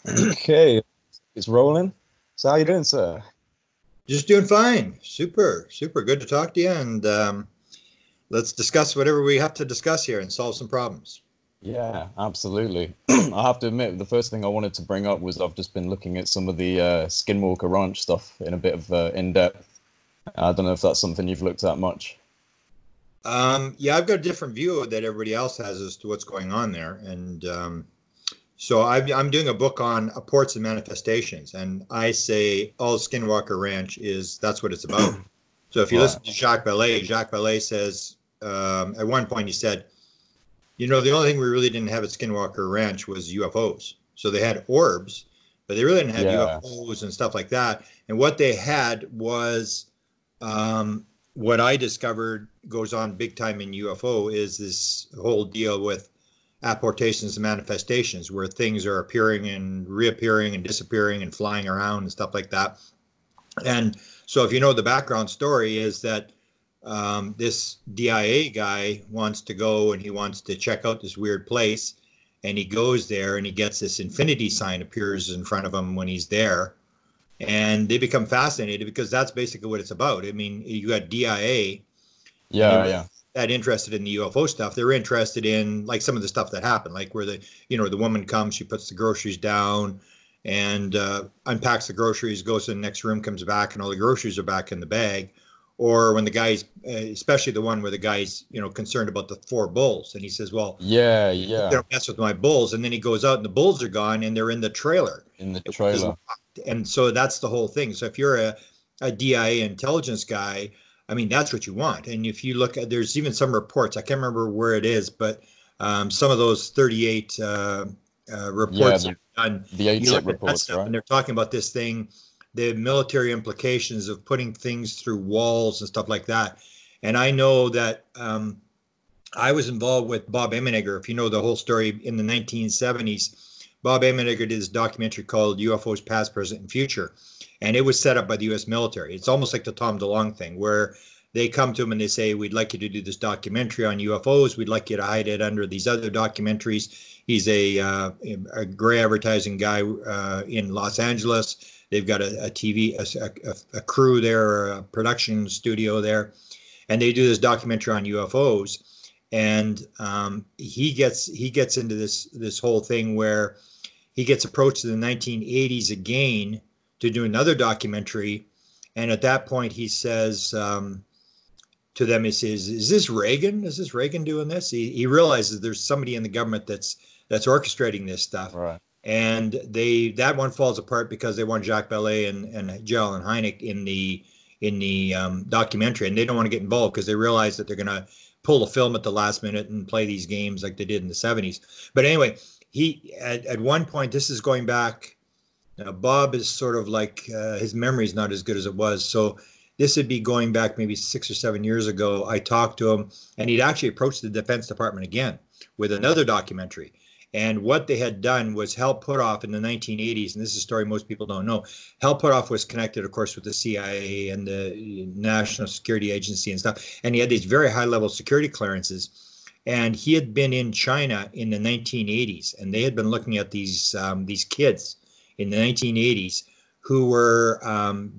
Okay, it's rolling. So how you doing, sir? Just doing fine. Super, super good to talk to you. And let's discuss whatever we have to discuss here and solve some problems. Yeah, absolutely. I have to admit, the first thing I wanted to bring up was I've just been looking at some of the Skinwalker Ranch stuff in a bit of in-depth. I don't know if that's something you've looked at much. Yeah, I've got a different view that everybody else has as to what's going on there. And I'm doing a book on apports and manifestations. And I say all Skinwalker Ranch is that's what it's about. So if you Right. listen to Jacques Ballet says, at one point he said, the only thing we really didn't have at Skinwalker Ranch was UFOs. So they had orbs, but they really didn't have Yeah. UFOs and stuff like that. And what they had was what I discovered goes on big time in UFO is this whole deal with apportations and manifestations, where things are appearing and reappearing and disappearing and flying around and stuff like that. And so, if you know the background story, is that this DIA guy wants to go and he wants to check out this weird place, and he goes there and he gets this infinity sign appears in front of him when he's there, and they become fascinated because that's basically what it's about. I mean, you got DIA, and they Yeah, were yeah. that interested in the UFO stuff. They're interested in like some of the stuff that happened, like where the woman comes, she puts the groceries down and unpacks the groceries, goes to the next room, comes back, and all the groceries are back in the bag. Or when the guy's, especially the one where the guy's, concerned about the four bulls, and he says, "Well, Yeah, they yeah. don't mess with my bulls," and then he goes out and the bulls are gone and they're in the trailer, In the which is trailer. locked. And so that's the whole thing. So if you're a DIA intelligence guy, I mean, that's what you want. And if you look at, there's even some reports, I can't remember where it is, but some of those 38 Yeah, reports the done, the you A-tip look at that reports, stuff right? and they're talking about this thing, the military implications of putting things through walls and stuff like that. And I know that I was involved with Bob Emenegger. If you know the whole story in the 1970s, Bob Emenegger did this documentary called UFOs Past, Present, and Future. And it was set up by the US military. It's almost like the Tom DeLonge thing, where they come to him and they say, "We'd like you to do this documentary on UFOs. We'd like you to hide it under these other documentaries." He's a gray advertising guy in Los Angeles. They've got a TV, a crew there, a production studio there, and they do this documentary on UFOs. And he gets into this whole thing where he gets approached in the 1980s again to do another documentary, and at that point he says to them, he says, "Is this Reagan? Is this Reagan doing this?" He realizes there's somebody in the government that's orchestrating this stuff, Right. and that one falls apart because they want Jacques Ballet and J. Allen Hynek in the documentary, and they don't want to get involved because they realize that they're going to pull the film at the last minute and play these games like they did in the 70s. But anyway, he at one point, this is going back. Bob is sort of like his memory's not as good as it was, so this would be going back maybe 6 or 7 years ago. I talked to him, and he'd actually approached the Defense Department again with another documentary. And what they had done was Hal Puthoff in the 1980s, and this is a story most people don't know. Hal Puthoff was connected, of course, with the CIA and the National Security Agency and stuff, and he had these very high-level security clearances. And he had been in China in the 1980s, and they had been looking at these kids in the 1980s who were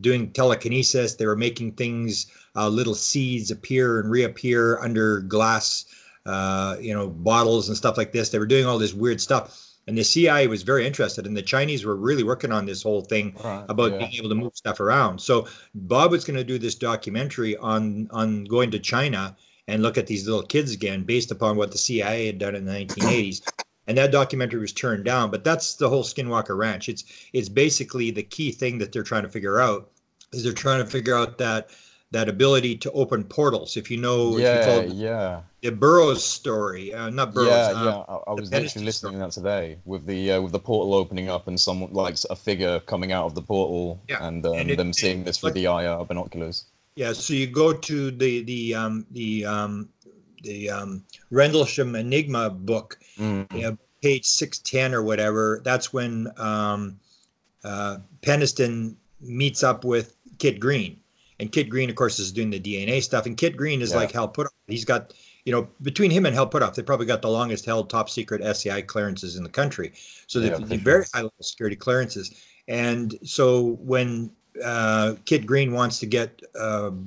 doing telekinesis. They were making things, little seeds appear and reappear under glass, bottles and stuff like this. They were doing all this weird stuff. And the CIA was very interested, and the Chinese were really working on this whole thing Right. about Yeah. being able to move stuff around. So Bob was going to do this documentary on going to China and look at these little kids again, based upon what the CIA had done in the 1980s. And that documentary was turned down. But that's the whole Skinwalker Ranch. It's basically the key thing that they're trying to figure out is they're trying to figure out that ability to open portals. If you Yeah, follow yeah. the Burroughs story, not Burroughs, Yeah, yeah. I the was literally Penniston listening story. to that today with the portal opening up and someone like a figure coming out of the portal Yeah, and and them seeing this it's through like the IR binoculars. yeah. So you go to the Rendlesham Enigma book, Mm. page 610 or whatever. That's when Penniston meets up with Kit Green. And Kit Green, of course, is doing the DNA stuff. And Kit Green is Yeah. like Hal Puthoff. He's got between him and Hal Puthoff, they probably got the longest held top secret SCI clearances in the country. So Yeah, they've very high level security clearances. And so when Kit Green wants to get not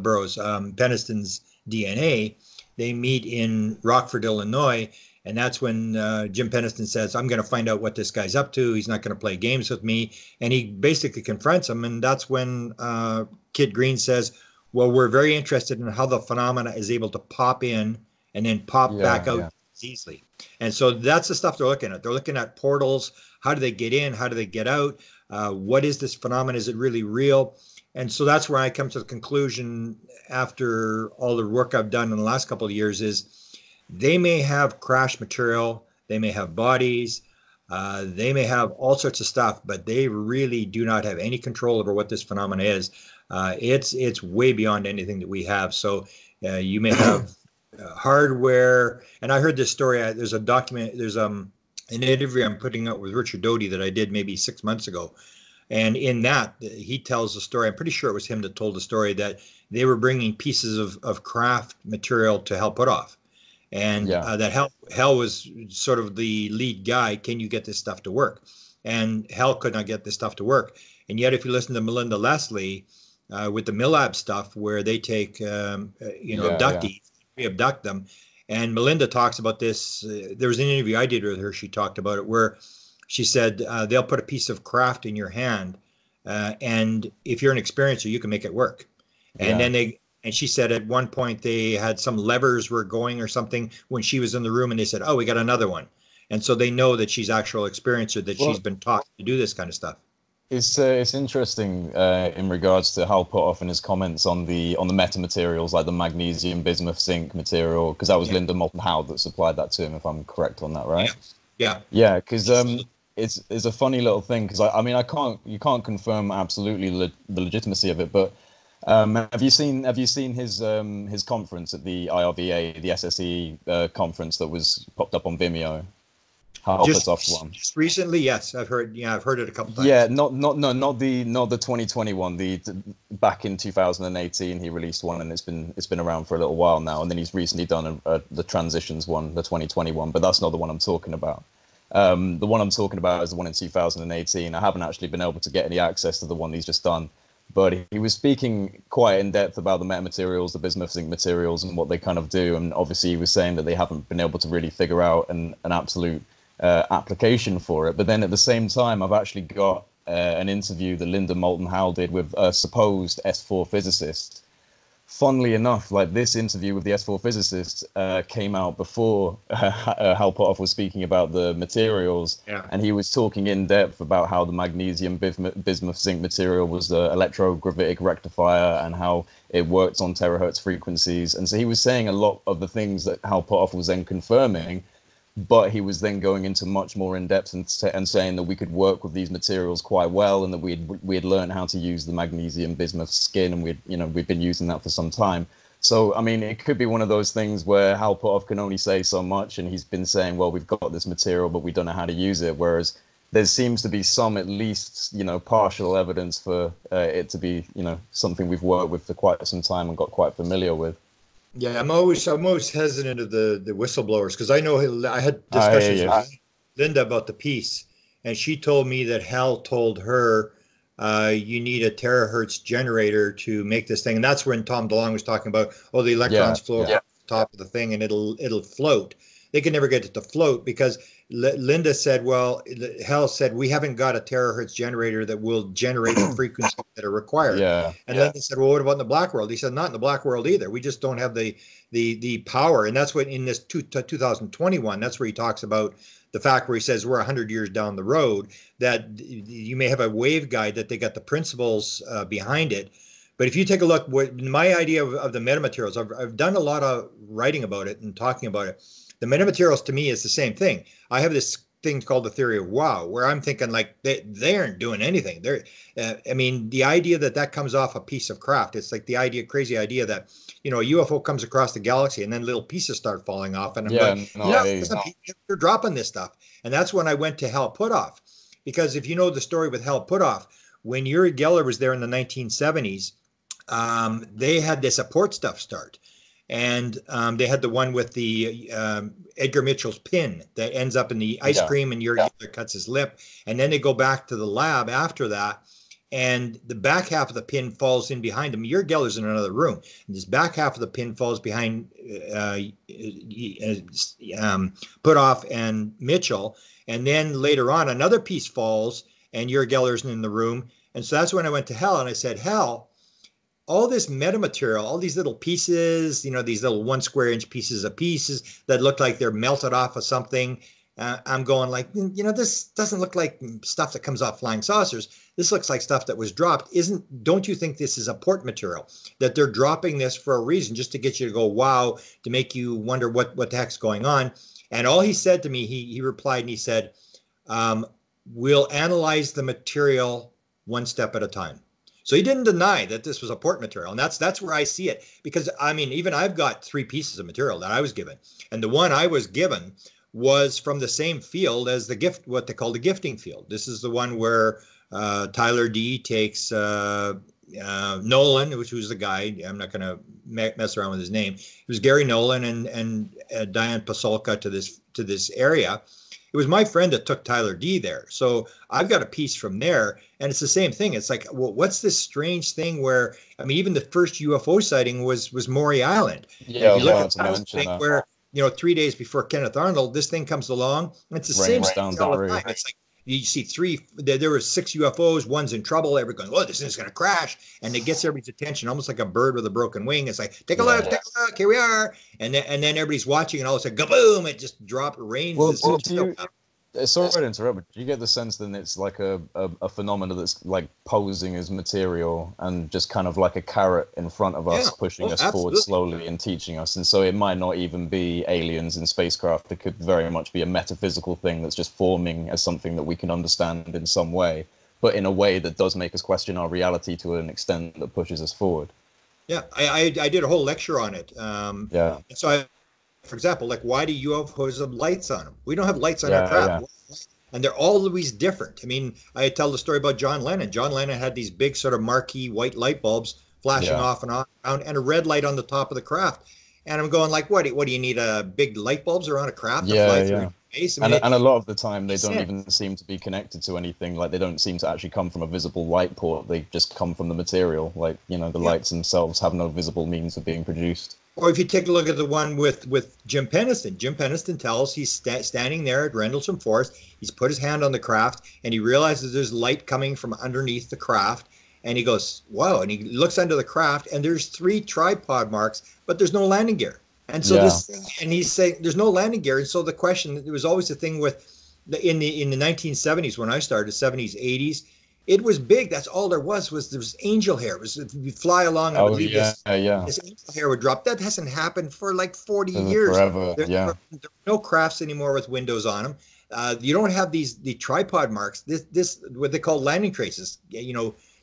Burroughs, Peniston's DNA, they meet in Rockford, Illinois. And that's when Jim Peniston says, I'm going to find out what this guy's up to. He's not going to play games with me. And he basically confronts him. And that's when Kit Green says, well, we're very interested in how the phenomena is able to pop in and then pop back out easily. And so that's the stuff they're looking at. They're looking at portals. How do they get in? How do they get out? What is this phenomenon? Is it really real? And so that's where I come to the conclusion after all the work I've done in the last couple of years is they may have crash material. They may have bodies. They may have all sorts of stuff, but they really do not have any control over what this phenomena is. It's way beyond anything that we have. So you may have hardware. And I heard this story. There's a document. There's an interview I'm putting out with Richard Doty that I did maybe 6 months ago. And in that, he tells the story. I'm pretty sure it was him that told the story that they were bringing pieces of craft material to Hal Puthoff. And that Hal was sort of the lead guy. Can you get this stuff to work? And Hal could not get this stuff to work. And yet, if you listen to Melinda Leslie with the Millab stuff, where they take abductees, re-abduct them, and Melinda talks about this. There was an interview I did with her. She talked about it where she said they'll put a piece of craft in your hand, and if you're an experiencer, you can make it work. And then and she said at one point they had some levers were going or something when she was in the room, and they said, "Oh, we got another one." And so they know that she's actual experiencer, that she's been taught to do this kind of stuff. It's interesting in regards to Hal Puthoff and his comments on the metamaterials like the magnesium, bismuth, zinc material, because that was Linda Moulton Howe that supplied that to him, if I'm correct on that, right? Yeah. Because it's a funny little thing, because you can't confirm absolutely the legitimacy of it, but have you seen his conference at the IRVA, the SSE conference that was popped up on Vimeo? Just recently, yes, I've heard it a couple times. Yeah, not the 2021. The back in 2018, he released one, and it's been around for a little while now. And then he's recently done the transitions one, the 2021. But that's not the one I'm talking about. The one I'm talking about is the one in 2018. I haven't actually been able to get any access to the one he's just done. But he was speaking quite in depth about the metamaterials, the bismuth zinc materials, and what they kind of do. And obviously, he was saying that they haven't been able to really figure out an absolute application for it. But then at the same time, I've actually got an interview that Linda Moulton Howe did with a supposed S4 physicist. Funnily enough, like this interview with the S4 physicist came out before Hal Puthoff was speaking about the materials, and he was talking in depth about how the magnesium bismuth zinc material was the electrogravitic rectifier and how it worked on terahertz frequencies. And so he was saying a lot of the things that Hal Puthoff was then confirming, but he was then going into much more in depth and saying that we could work with these materials quite well, and that we had learned how to use the magnesium bismuth skin, and we've been using that for some time. So I mean, it could be one of those things where Hal Puthoff can only say so much, and he's been saying, well, we've got this material, but we don't know how to use it. Whereas there seems to be some, at least, partial evidence for it to be, something we've worked with for quite some time and got quite familiar with. Yeah, I'm always hesitant of the whistleblowers, because I know I had discussions with Linda about the piece, and she told me that Hal told her you need a terahertz generator to make this thing, and that's when Tom DeLonge was talking about the electrons float off the top of the thing and it'll float. They can never get it to float because Linda said, Hal said, we haven't got a terahertz generator that will generate the frequencies that are required. And Linda said, well, what about in the black world? He said, not in the black world either. We just don't have the power. And that's what in this 2021, that's where he talks about the fact where he says we're 100 years down the road, that you may have a waveguide that they got the principles behind it. But if you take a look, my idea of the metamaterials, I've done a lot of writing about it and talking about it. The metamaterials to me is the same thing. I have this thing called the theory of wow, where I'm thinking like they aren't doing anything. I mean, the idea that comes off a piece of craft. It's like the crazy idea that, a UFO comes across the galaxy and then little pieces start falling off. And I'm they're dropping this stuff. And that's when I went to Hal Puthoff. Because if you know the story with Hal Puthoff, when Uri Geller was there in the 1970s, they had this support stuff start. and they had the one with the Edgar Mitchell's pin that ends up in the ice cream, and Uri Geller cuts his lip. And then they go back to the lab after that, and the back half of the pin falls in behind him. Uri Geller's in another room, and this back half of the pin falls behind Puthoff and Mitchell. And then later on, another piece falls, and Uri Geller's in the room. And so that's when I went to Hell, and I said, Hell, all this metamaterial, all these little pieces, these little 1 square inch pieces of pieces that look like they're melted off of something. I'm going like, this doesn't look like stuff that comes off flying saucers. This looks like stuff that was dropped. Don't you think this is a port material, that they're dropping this for a reason, just to get you to go, wow, to make you wonder what the heck's going on? And all he said to me, he replied and he said, we'll analyze the material one step at a time. So he didn't deny that this was a port material. And that's where I see it. Because, even I've got 3 pieces of material that I was given. And the one I was given was from the same field as the gift, what they call the gifting field. This is the one where Tyler D takes Nolan, which was the guy. I'm not going to mess around with his name. It was Gary Nolan and Diane Pasolka to this area. It was my friend that took Tyler D there. So I've got a piece from there, and it's the same thing. It's like, well, what's this strange thing where, even the first UFO sighting was Maury Island. Yeah, if you look at that thing where, 3 days before Kenneth Arnold, this thing comes along. It's the same thing all the time. It's like you see there were 6 UFOs, one's in trouble. Everybody's going, oh, this thing's going to crash. And it gets everybody's attention, almost like a bird with a broken wing. It's like, take a look, here we are. And then everybody's watching, and all of a sudden, kaboom, it just rains. Well, sorry to interrupt, but do you get the sense that it's like a phenomena that's like posing as material and just kind of like a carrot in front of us, pushing us forward slowly and teaching us? And so it might not even be aliens in spacecraft. It could very much be a metaphysical thing that's just forming as something that we can understand in some way, but in a way that does make us question our reality to an extent that pushes us forward. Yeah, I did a whole lecture on it. So for example, like, why do UFOs have lights on them? We don't have lights on our craft. And they're always different. I tell the story about John Lennon. John Lennon had these big sort of marquee white light bulbs flashing off and on, and a red light on the top of the craft. And I'm going like, what do you need, big light bulbs around a craft to fly through space? And a lot of the time they don't even seem to be connected to anything. Like, they don't seem to actually come from a visible light port. They just come from the material. Like, the lights themselves have no visible means of being produced. Or if you take a look at the one with Jim Penniston tells he's standing there at Rendlesham Forest. He's put his hand on the craft, and he realizes there's light coming from underneath the craft. And he goes, wow. And he looks under the craft, and there's 3 tripod marks, but there's no landing gear. And so and he's saying there's no landing gear. And so the question, there was always the thing with in the 1970s when I started, 70s, 80s, it was big. That's all there was angel hair. It was, if you fly along, I would leave this angel hair would drop. That hasn't happened for like 40 years. Forever, there are no crafts anymore with windows on them. You don't have the tripod marks. This what they call landing traces.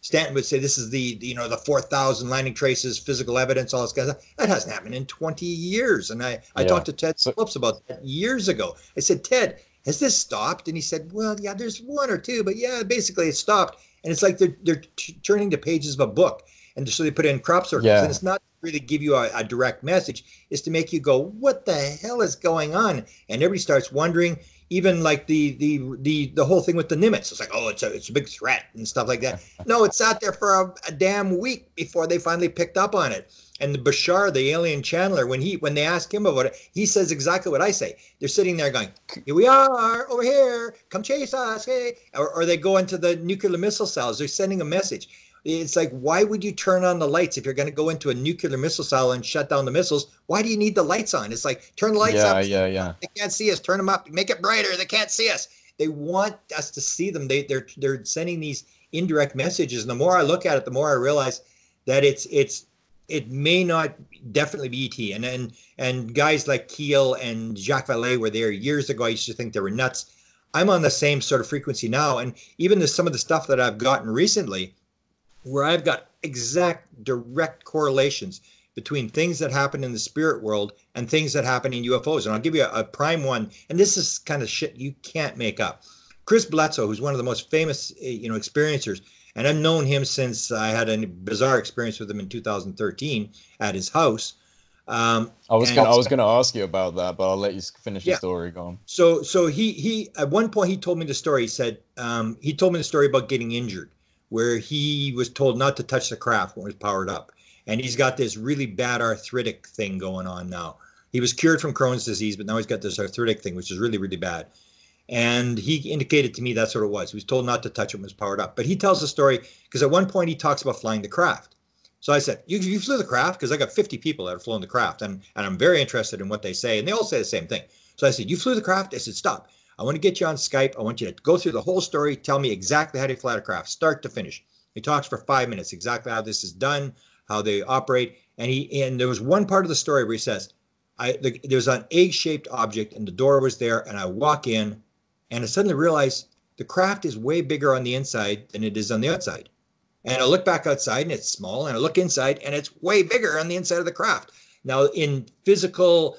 Stanton would say this is the 4,000 landing traces, physical evidence, all this kind of stuff. That hasn't happened in 20 years. And I talked to Ted Phillips about that years ago. I said, Ted, has this stopped? And he said, well, yeah, there's 1 or 2, but basically it stopped. And it's like they're turning to pages of a book. And so they put in crop circles. And it's not to really give you a direct message. It's to make you go, what the hell is going on? And everybody starts wondering, even like the whole thing with the Nimitz. It's like, oh, it's a big threat and stuff like that. No, it sat there for a damn week before they finally picked up on it. And the Bashar, the alien channeler, when they ask him about it, he says exactly what I say. They're sitting there going, here we are, over here, come chase us, hey. Or they go into the nuclear missile cells. They're sending a message. It's like, why would you turn on the lights if you're going to go into a nuclear missile cell and shut down the missiles? Why do you need the lights on? It's like, turn the lights up. They can't see us. Turn them up. Make it brighter. They can't see us. They want us to see them. They're sending these indirect messages. And the more I look at it, the more I realize that it may not definitely be ET. And guys like Keel and Jacques Vallée were there years ago. I used to think they were nuts. I'm on the same sort of frequency now. And even some of the stuff that I've gotten recently, where I've got exact direct correlations between things that happen in the spirit world and things that happen in UFOs. And I'll give you a prime one. And this is kind of shit you can't make up. Chris Bledsoe, who's one of the most famous, experiencers, and I've known him since I had a bizarre experience with him in 2013 at his house. I was And gonna ask you about that, but I'll let you finish your yeah, story. Go on. so he at one point he told me the story. He said he told me the story about getting injured, where he was told not to touch the craft when it was powered up, and he's got this really bad arthritic thing going on now. He was cured from Crohn's disease, but now he's got this arthritic thing, which is really, really bad. And he indicated to me that's what it was. He was told not to touch it when it was powered up. But he tells the story because at one point he talks about flying the craft. So I said, you flew the craft? Because I got 50 people that have flown the craft, and I'm very interested in what they say. And they all say the same thing. So I said, you flew the craft? I said, stop. I want to get you on Skype. I want you to go through the whole story. Tell me exactly how to fly a craft, start to finish. He talks for 5 minutes, exactly how this is done, how they operate. And there was one part of the story where he says, there's an egg-shaped object, and the door was there, and I walk in, and I suddenly realized the craft is way bigger on the inside than it is on the outside. And I look back outside and it's small, and I look inside and it's way bigger on the inside of the craft. Now, in physical,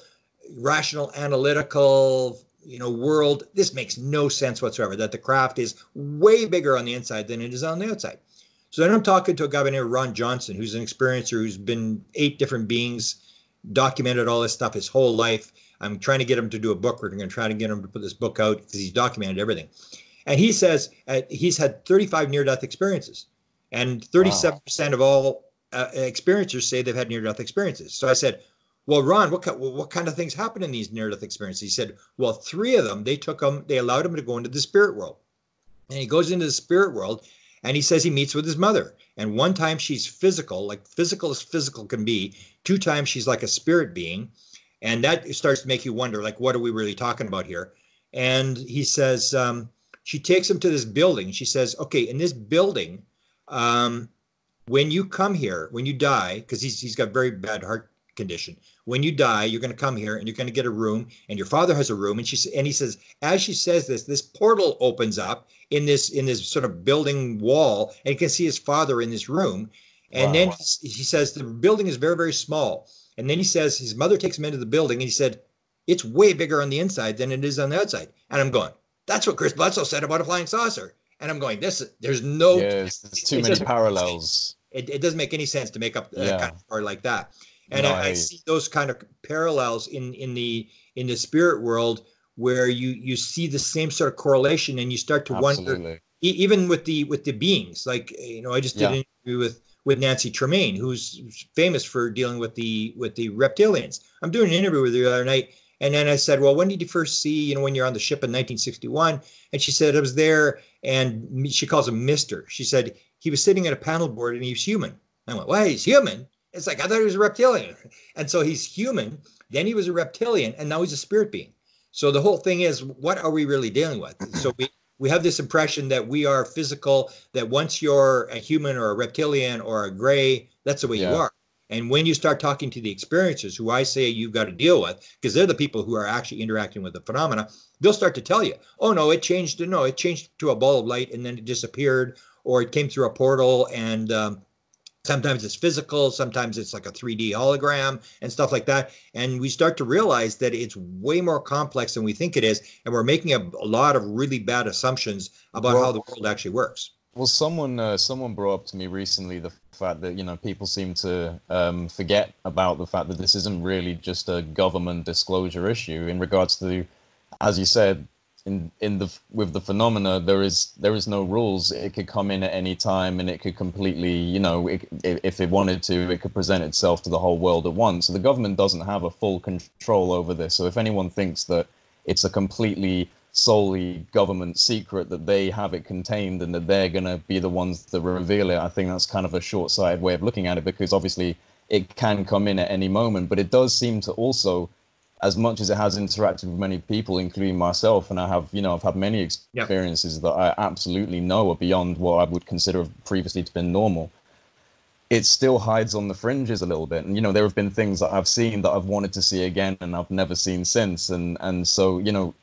rational, analytical, world, this makes no sense whatsoever, that the craft is way bigger on the inside than it is on the outside. So then I'm talking to a guy named Ron Johnson, who's an experiencer who's been 8 different beings, documented all this stuff his whole life. I'm trying to get him to do a book. We're going to try to get him to put this book out because he's documented everything. And he says he's had 35 near-death experiences, and 37% of all experiencers say they've had near-death experiences. So I said, well, Ron, what kind of things happen in these near-death experiences? He said, well, 3 of them, they allowed him to go into the spirit world. And he goes into the spirit world, and he says he meets with his mother. And one time she's physical, like physical as physical can be. 2 times she's like a spirit being. And that starts to make you wonder, like, what are we really talking about here? And he says, she takes him to this building. She says, okay, in this building, when you come here, when you die, because he's got very bad heart condition. When you die, you're going to come here and you're going to get a room, and your father has a room. And he says, as she says this portal opens up in this sort of building wall, and you can see his father in this room. And then he says the building is very, very small. And then he says his mother takes him into the building, and he said, it's way bigger on the inside than it is on the outside. And I'm going, that's what Chris Bledsoe said about a flying saucer. And I'm going, there's no... Yes, there's too many parallels. It doesn't make any sense to make up a kind of story like that. And no, I see those kind of parallels in the spirit world, where you see the same sort of correlation, and you start to wonder, even with the beings. Like, I just did an interview with Nancy Tremaine, who's famous for dealing with the reptilians. I'm doing an interview with her the other night, and then I said, well, when did you first see, when you're on the ship in 1961? And she said, I was there, and she calls him Mister. She said, he was sitting at a paddle board and he was human. I went, well, he's human? It's like, I thought he was a reptilian. And so he's human, then he was a reptilian, and now he's a spirit being. So the whole thing is, what are we really dealing with? So we have this impression that we are physical, that once you're a human or a reptilian or a gray, that's the way you are. And when you start talking to the experiencers, who I say you've got to deal with, because they're the people who are actually interacting with the phenomena, they'll start to tell you, oh, no, it changed to a ball of light and then it disappeared, or it came through a portal, and sometimes it's physical, sometimes it's like a 3D hologram and stuff like that. And we start to realize that it's way more complex than we think it is, and we're making a lot of really bad assumptions about how the world actually works. Well, someone brought up to me recently the fact that people seem to forget about the fact that this isn't really just a government disclosure issue in regards to, as you said, with the phenomena, there is no rules. It could come in at any time, and it could completely, if it wanted to, it could present itself to the whole world at once. So the government doesn't have a full control over this. So if anyone thinks that it's a completely solely government secret, that they have it contained and that they're going to be the ones that reveal it, I think that's kind of a short-sighted way of looking at it, because obviously it can come in at any moment. But it does seem to also, as much as it has interacted with many people, including myself, and I've had many experiences that I absolutely know are beyond what I would consider previously to be normal, it still hides on the fringes a little bit. And there have been things that I've seen that I've wanted to see again and I've never seen since, and so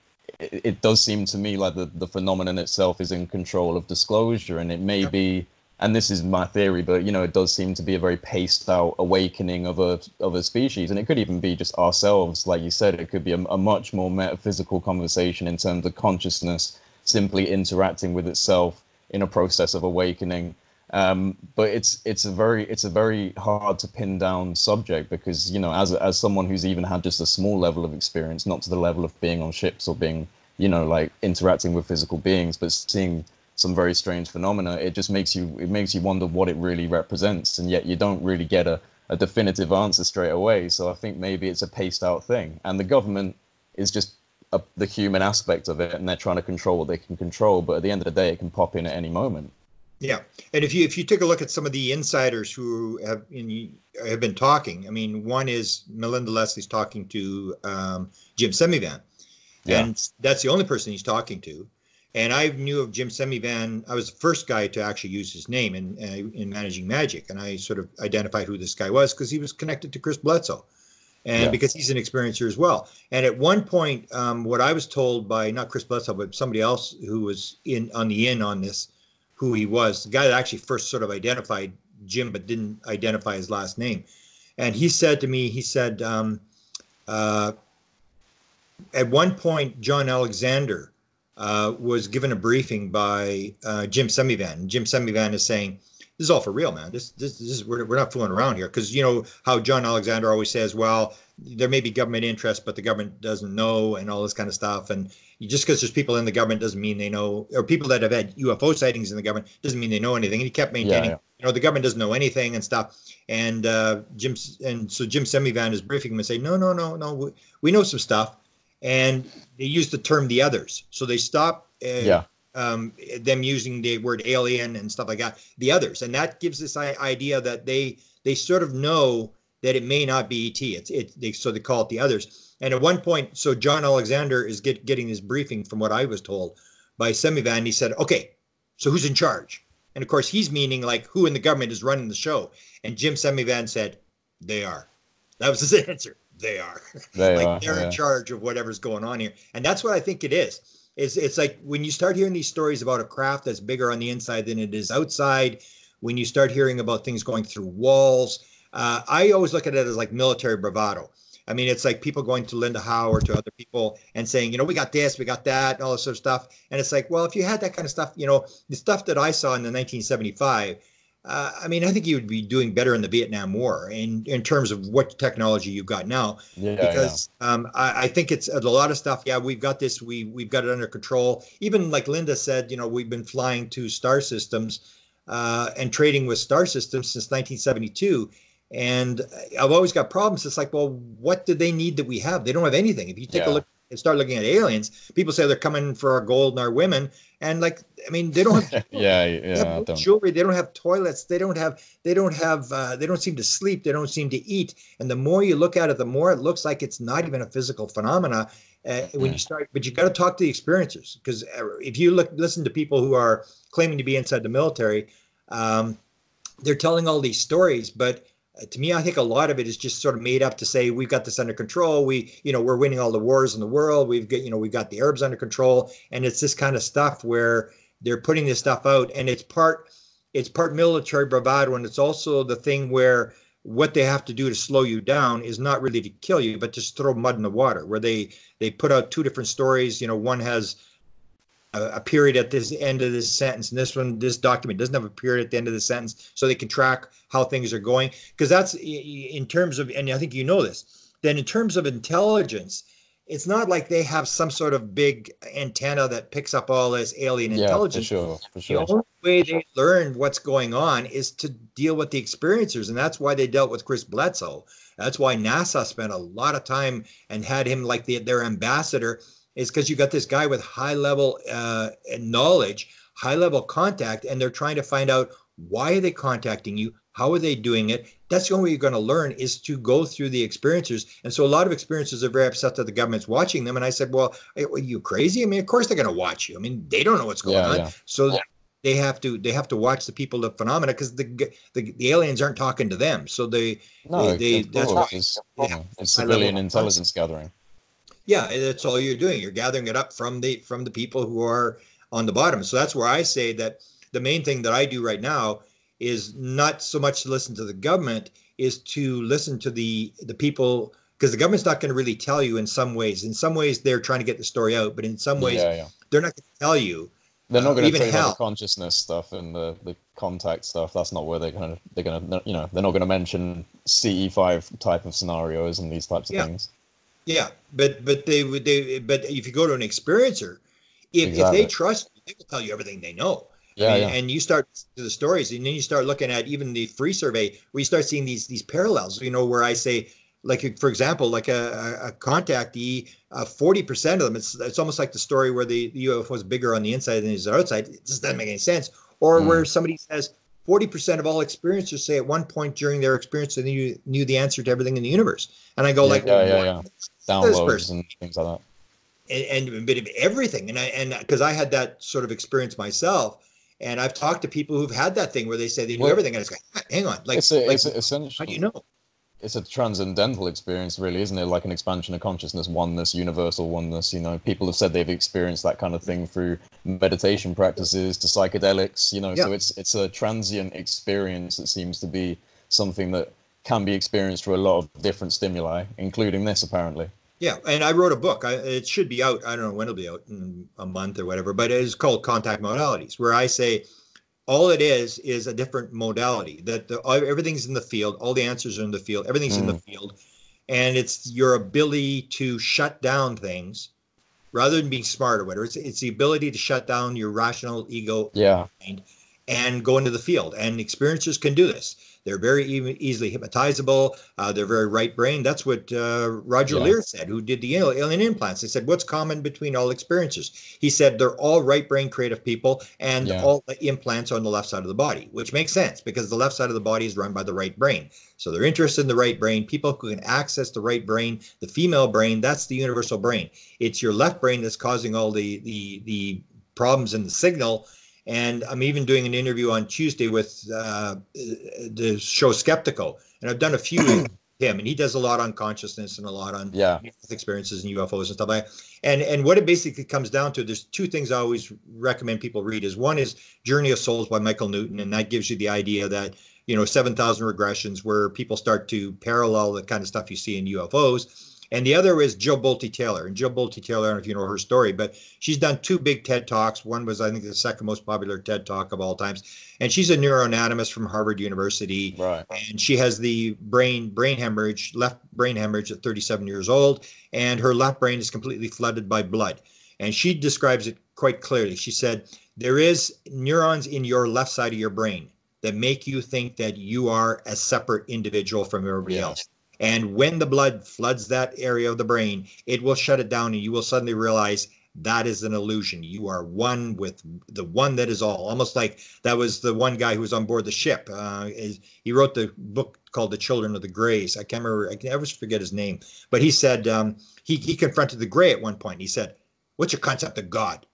it does seem to me like the phenomenon itself is in control of disclosure, and it may be, and this is my theory, but it does seem to be a very paced out awakening of a species. And it could even be just ourselves, like you said. It could be a much more metaphysical conversation in terms of consciousness simply interacting with itself in a process of awakening. But it's a very hard to pin down subject because, you know, as someone who's even had just a small level of experience, not to the level of being on ships or being, you know, like interacting with physical beings, but seeing some very strange phenomena, it just makes you wonder what it really represents, and yet you don't really get a definitive answer straight away. So I think maybe it's a paced out thing, and the government is just the human aspect of it, and they're trying to control what they can control. But at the end of the day, it can pop in at any moment. Yeah, and if you take a look at some of the insiders who have been talking, I mean, one is Melinda Leslie's talking to Jim Semivan, Yeah. and that's the only person he's talking to. And I knew of Jim Semivan. I was the first guy to actually use his name in Managing Magic, and I sort of identified who this guy was because he was connected to Chris Bledsoe, and because he's an experiencer as well. And at one point, what I was told by not Chris Bledsoe, but somebody else who was on this, who he was, the guy that actually first sort of identified Jim but didn't identify his last name. And he said to me, at one point, John Alexander was given a briefing by Jim Semivan. Jim Semivan is saying, this is all for real, man. This is we're not fooling around here. Because you know how John Alexander always says, well, there may be government interest, but the government doesn't know, and all this kind of stuff. And just because there's people in the government doesn't mean they know, or people that have had UFO sightings in the government doesn't mean they know anything. And he kept maintaining, you know, the government doesn't know anything and stuff. And so Jim Semivan is briefing him and saying, no, we know some stuff. And they use the term the others. So they stop them using the word alien and stuff like that, the others. And that gives this idea that they sort of know that it may not be ET. So they call it the others. And at one point, so John Alexander is getting this briefing from what I was told by Semivan. He said, okay, so who's in charge? And of course, he's meaning like who in the government is running the show. And Jim Semivan said, they are. That was his answer. They are. They're in charge of whatever's going on here. And that's what I think it is. It's like when you start hearing these stories about a craft that's bigger on the inside than it is outside, when you start hearing about things going through walls, I always look at it as like military bravado. I mean, it's like people going to Linda Howe or to other people and saying, you know, we got this, we got that, and all this sort of stuff. And it's like, well, if you had that kind of stuff, you know, the stuff that I saw in the 1975, I mean, I think you would be doing better in the Vietnam War in terms of what technology you've got now. I think it's a lot of stuff. Yeah, we've got this. We've got it under control. Even like Linda said, you know, we've been flying to star systems and trading with star systems since 1972. And I've always got problems. It's like, well, what do they need that we have? They don't have anything. If you take a look and start looking at aliens, people say they're coming for our gold and our women. And like, I mean, they don't have they have no jewelry. They don't have toilets. They don't seem to sleep. They don't seem to eat. And the more you look at it, the more it looks like it's not even a physical phenomena. When you start, but you got to talk to the experiencers, because if you listen to people who are claiming to be inside the military, they're telling all these stories, but to me, I think a lot of it is just sort of made up to say we've got this under control. We're winning all the wars in the world. We've got the Arabs under control, and it's this kind of stuff where they're putting this stuff out, and it's part military bravado, and it's also the thing where what they have to do to slow you down is not really to kill you, but just throw mud in the water. Where they put out two different stories. You know, one has a period at this end of this sentence, and this document doesn't have a period at the end of the sentence, so they can track how things are going. Because that's in terms of, and I think you know this, then in terms of intelligence, it's not like they have some sort of big antenna that picks up all this alien intelligence. For sure. The only way they learn what's going on is to deal with the experiencers, and that's why they dealt with Chris Bledsoe. That's why NASA spent a lot of time and had him like their ambassador, is because you got this guy with high level knowledge, high level contact, and they're trying to find out why are they contacting you? How are they doing it? That's the only way you're going to learn, is to go through the experiencers. And so a lot of experiencers are very upset that the government's watching them. And I said, well, are you crazy? I mean, of course they're going to watch you. I mean, they don't know what's going on. So they have to watch the people, the phenomena, because the aliens aren't talking to them. So that's why it's civilian intelligence gathering. Yeah, that's all you're doing. You're gathering it up from the people who are on the bottom. So that's where I say that the main thing that I do right now is not so much to listen to the government, is to listen to the people, because the government's not going to really tell you in some ways. In some ways, they're trying to get the story out, but in some ways, they're not going to tell you They're not going to even tell you about hell. the consciousness stuff and the contact stuff. That's not where they're gonna they're not gonna mention CE5 type of scenarios and these types of Yeah, things. yeah, but if you go to an experiencer, if they Exactly. trust you, they will tell you everything they know. I Yeah, mean, yeah. and you start to the stories, and then you start looking at even the free survey, where you start seeing these parallels. Where I say, like for example, like a contactee, 40% of them, it's almost like the story where the UFO is bigger on the inside than it is outside. It just doesn't make any sense. Or where Mm. somebody says 40% of all experiencers say at one point during their experience they knew the answer to everything in the universe. And I go Yeah, like, well, yeah, what yeah. this Downloads person? and things like that. And a bit of everything. And because I had that sort of experience myself, and I've talked to people who've had that thing where they say they knew Well, everything, and it's like, hang on, it's how do you essentially know? it's a transcendental experience, really, isn't it? Like an expansion of consciousness, oneness, universal oneness. People have said they've experienced that kind of thing through meditation practices to psychedelics. Yeah, So it's a transient experience that seems to be something that can be experienced through a lot of different stimuli, including this, apparently. yeah. And I wrote a book. It should be out. I don't know when it'll be out, in a month or whatever. But it is called Contact Modalities, where I say all it is a different modality. That everything's in the field. All the answers are in the field. Everything's in the Mm, field, and it's your ability to shut down things rather than being smart or whatever. It's the ability to shut down your rational ego yeah, mind and go into the field. And experiencers can do this. They're very easily hypnotizable. They're very right brain. That's what Roger yeah, Lear said, who did the alien implants. They said, what's common between all experiencers? He said, they're all right brain creative people, and yeah, all the implants are on the left side of the body, which makes sense because the left side of the body is run by the right brain. So they're interested in the right brain. People who can access the right brain, the female brain, that's the universal brain. It's your left brain that's causing all the problems in the signal. And I'm even doing an interview on Tuesday with the show Skeptical, and I've done a few with him, and he does a lot on consciousness and a lot on yeah. experiences and UFOs and stuff like that. And what it basically comes down to, there's two things I always recommend people read. Is one is Journey of Souls by Michael Newton, and that gives you the idea that 7,000 regressions, where people start to parallel the kind of stuff you see in UFOs. And the other is Jill Bolte Taylor. And Jill Bolte Taylor, I don't know if you know her story, but she's done two big TED Talks. One was, I think, the second most popular TED Talk of all times. And she's a neuroanatomist from Harvard University. Right. And she has the left brain hemorrhage at 37 years old. And her left brain is completely flooded by blood. And she describes it quite clearly. She said, there is neurons in your left side of your brain that make you think that you are a separate individual from everybody Yeah. else. And when the blood floods that area of the brain, it will shut it down, and you will suddenly realize that is an illusion. You are one with the one that is all. Almost like that was the one guy who was on board the ship. He wrote the book called The Children of the Greys. I can't remember. I can never forget his name. But he said he confronted the Grey at one point. He said, "What's your concept of God?"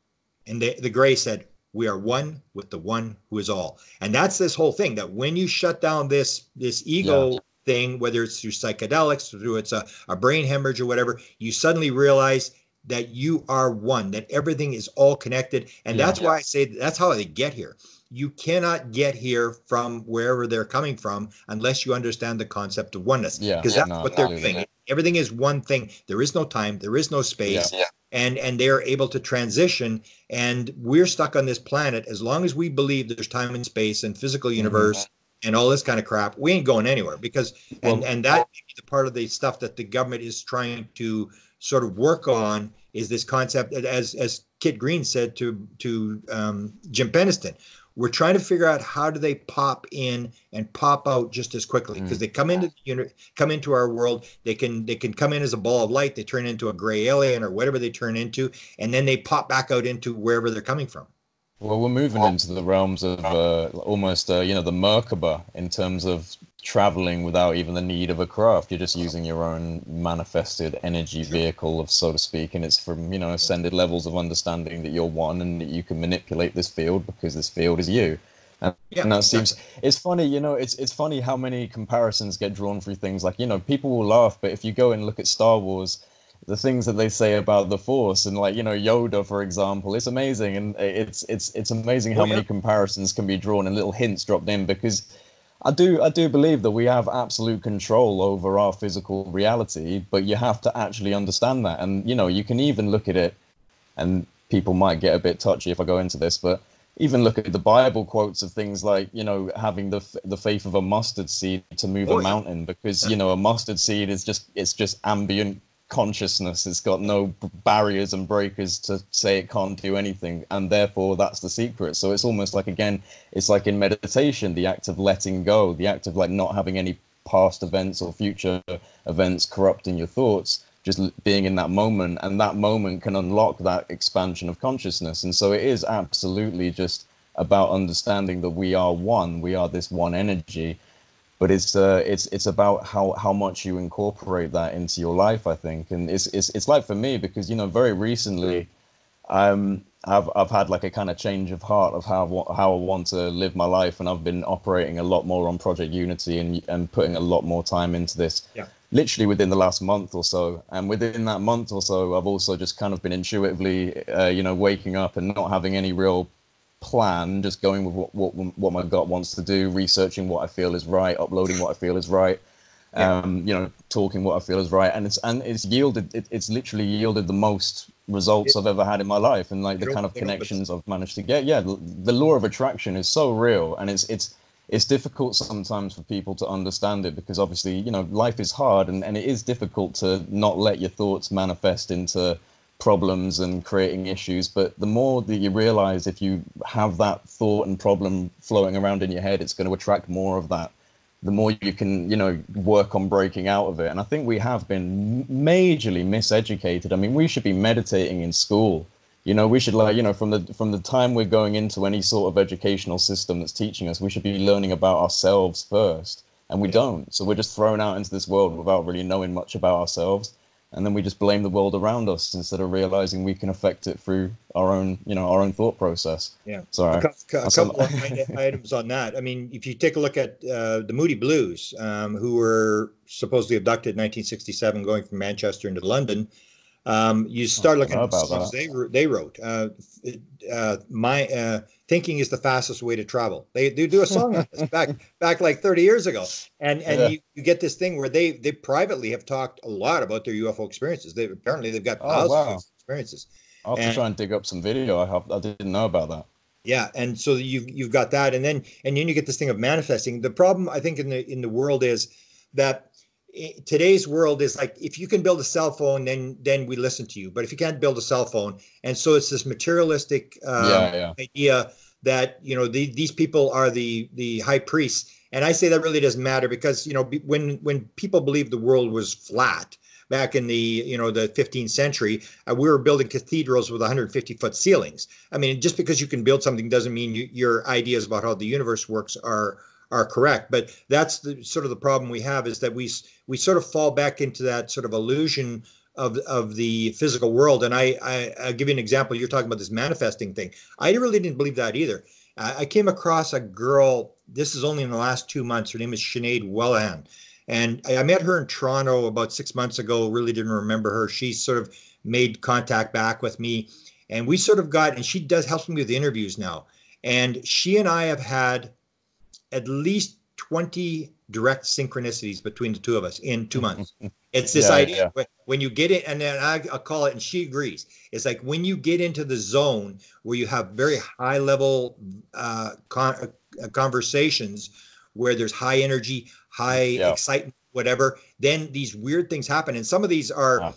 And the Grey said, "We are one with the one who is all." And that's this whole thing, that when you shut down this Yeah. ego thing, whether it's through psychedelics, through it's a brain hemorrhage or whatever, you suddenly realize that you are one, that everything is all connected. And Yeah. that's why I say that's how they get here. You cannot get here from wherever they're coming from unless you understand the concept of oneness, Yeah. because that's No, what they're absolutely. doing. Everything is one thing. There is no time, there is no space. Yeah. And they are able to transition, and we're stuck on this planet. As long as we believe there's time and space and physical universe and all this kind of crap, we ain't going anywhere. Because Well, and that may be the part of the stuff that the government is trying to sort of work on, is this concept, as Kit Green said to Jim Peniston. We're trying to figure out how do they pop in and pop out just as quickly, because they come into our world. They can come in as a ball of light. They turn into a gray alien or whatever they turn into, and then they pop back out into wherever they're coming from. Well, we're moving into the realms of almost, the Merkabah, in terms of traveling without even the need of a craft. You're just using your own manifested energy vehicle, of so to speak, and it's from, ascended levels of understanding that you're one and that you can manipulate this field because this field is you. And, Yeah, and that seems, it's funny, it's funny how many comparisons get drawn through things like, people will laugh, but if you go and look at Star Wars, the things that they say about the Force and, like, Yoda, for example, it's amazing. And it's amazing how many comparisons can be drawn and little hints dropped in, because I do believe that we have absolute control over our physical reality, but you have to actually understand that. And, you can even look at it, and people might get a bit touchy if I go into this, but even look at the Bible quotes of things like, having the faith of a mustard seed to move a mountain, because, a mustard seed is just ambient consciousness. It's got no barriers and breakers to say it can't do anything, and therefore that's the secret. So it's almost like, again, it's like in meditation, the act of letting go, the act of like not having any past events or future events corrupting your thoughts, just being in that moment, and that moment can unlock that expansion of consciousness. And so it is absolutely just about understanding that we are one, we are this one energy, but it's about how much you incorporate that into your life, I think. And it's like, for me, because very recently I've had like a kind of change of heart of how I want to live my life, and I've been operating a lot more on Project Unity and putting a lot more time into this. Yeah. Literally within the last month or so, and within that month or so, I've also just kind of been intuitively, waking up and not having any real plan, just going with what my gut wants to do, researching what I feel is right, uploading what I feel is right, talking what I feel is right, and it's yielded. It's literally yielded the most results I've ever had in my life, and like the kind of connections I've managed to get. Yeah, the law of attraction is so real, and it's difficult sometimes for people to understand it, because obviously, life is hard, and it is difficult to not let your thoughts manifest into problems and creating issues. But the more that you realize, if you have that thought and problem floating around in your head, it's going to attract more of that. The more you can, work on breaking out of it. And I think we have been majorly miseducated. I mean, we should be meditating in school. We should, like, from the time we're going into any sort of educational system that's teaching us, we should be learning about ourselves first. And we don't. So we're just thrown out into this world without really knowing much about ourselves. And then we just blame the world around us instead of realizing we can affect it through our own thought process. Yeah. Sorry. A couple of items on that. I mean, if you take a look at the Moody Blues, who were supposedly abducted in 1967, going from Manchester into London, you start looking at the songs they wrote. My thinking is the fastest way to travel. They do a song on this back like 30 years ago, and you get this thing where they privately have talked a lot about their UFO experiences. They've got thousands of experiences. I'll have to try and dig up some video. I didn't know about that. Yeah, and so you've got that, and then you get this thing of manifesting. The problem, I think, in the world is that today's world is like, if you can build a cell phone, then we listen to you. But if you can't build a cell phone, and so it's this materialistic idea that these people are the high priests. And I say that really doesn't matter, because when people believed the world was flat back in the the 15th century, we were building cathedrals with 150-foot ceilings. I mean, just because you can build something doesn't mean your ideas about how the universe works are correct. But that's the sort of the problem we have, is that we sort of fall back into that sort of illusion of the physical world. And I'll give you an example. You're talking about this manifesting thing. I really didn't believe that either. I came across a girl, this is only in the last 2 months. Her name is Sinead Wellahan. And I met her in Toronto about 6 months ago, really didn't remember her. She sort of made contact back with me. And we sort of got, and she helps me with interviews now. And she and I have had at least 20 direct synchronicities between the two of us in 2 months. It's this idea when you get it, and then I'll call it, and she agrees. It's like when you get into the zone where you have very high level conversations, where there's high energy, high excitement, whatever, then these weird things happen. And some of these are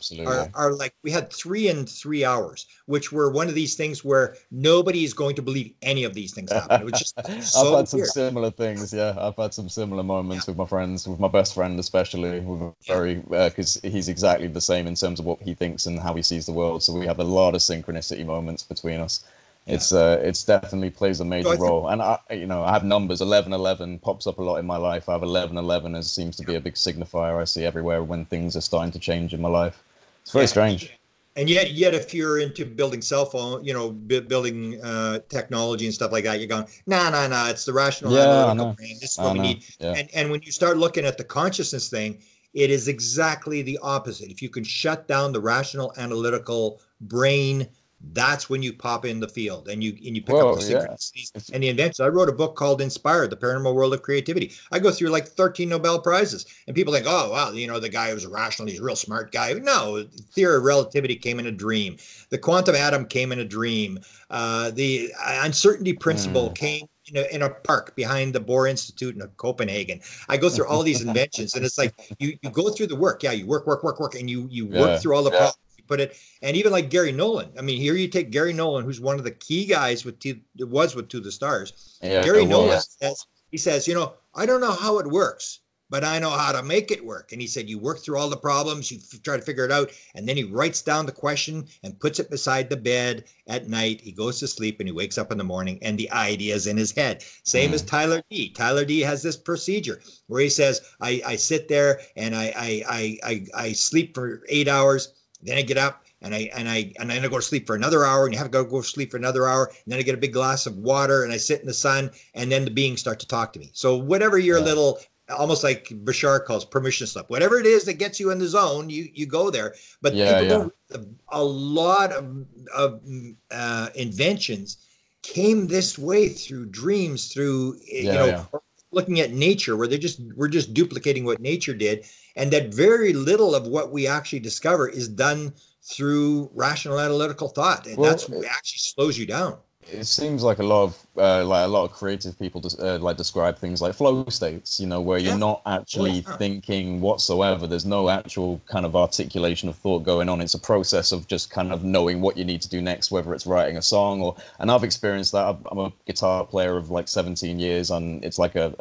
like, we had 3 in 3 hours, which were one of these things where nobody is going to believe any of these things happen. It was just so I've had some weird. similar things. Yeah, I've had some similar moments with my friends, with my best friend especially, because he's exactly the same in terms of what he thinks and how he sees the world. So we have a lot of synchronicity moments between us. It's definitely plays a major role. And I have numbers. 1111 pops up a lot in my life. I have 1111 as seems to be a big signifier I see everywhere when things are starting to change in my life. It's very strange. And yet if you're into building cell phone, building technology and stuff like that, you're going, no, it's the rational analytical brain. This is what we need. Yeah. And when you start looking at the consciousness thing, it is exactly the opposite. If you can shut down the rational analytical brain, that's when you pop in the field and you pick up the Well, yeah. synchronicities and the inventions. I wrote a book called Inspired, The Paranormal World of Creativity. I go through like 13 Nobel Prizes, and people think, oh, wow, the guy was rational, he's a real smart guy. No, theory of relativity came in a dream. The quantum atom came in a dream. The uncertainty principle came in a park behind the Bohr Institute in Copenhagen. I go through all these inventions, and it's like you go through the work. Yeah, you work, and you work through all the problems. You put it, and even like Gary Nolan. I mean, here you take Gary Nolan, who's one of the key guys with To the Stars. Gary Nolan says, I don't know how it works, but I know how to make it work. And he said, you work through all the problems, you try to figure it out, and then he writes down the question and puts it beside the bed at night. He goes to sleep and he wakes up in the morning and the idea is in his head. Same as Tyler D. Tyler D has this procedure where he says, I sit there and I sleep for 8 hours, then I get up. And I go to sleep for another hour, and you have to go to sleep for another hour. And then I get a big glass of water, and I sit in the sun, and then the beings start to talk to me. So whatever your little, almost like Bashar calls permission slip, whatever it is that gets you in the zone, you go there. But people don't. A lot of inventions came this way through dreams, through looking at nature, where we're just duplicating what nature did, and that very little of what we actually discover is done through rational analytical thought, and that's what actually slows you down. It seems like a lot of creative people describe things like flow states, where you're not actually thinking whatsoever. There's no actual kind of articulation of thought going on. It's a process of just kind of knowing what you need to do next, whether it's writing a song and I've experienced that. I'm a guitar player of like 17 years, and it's like an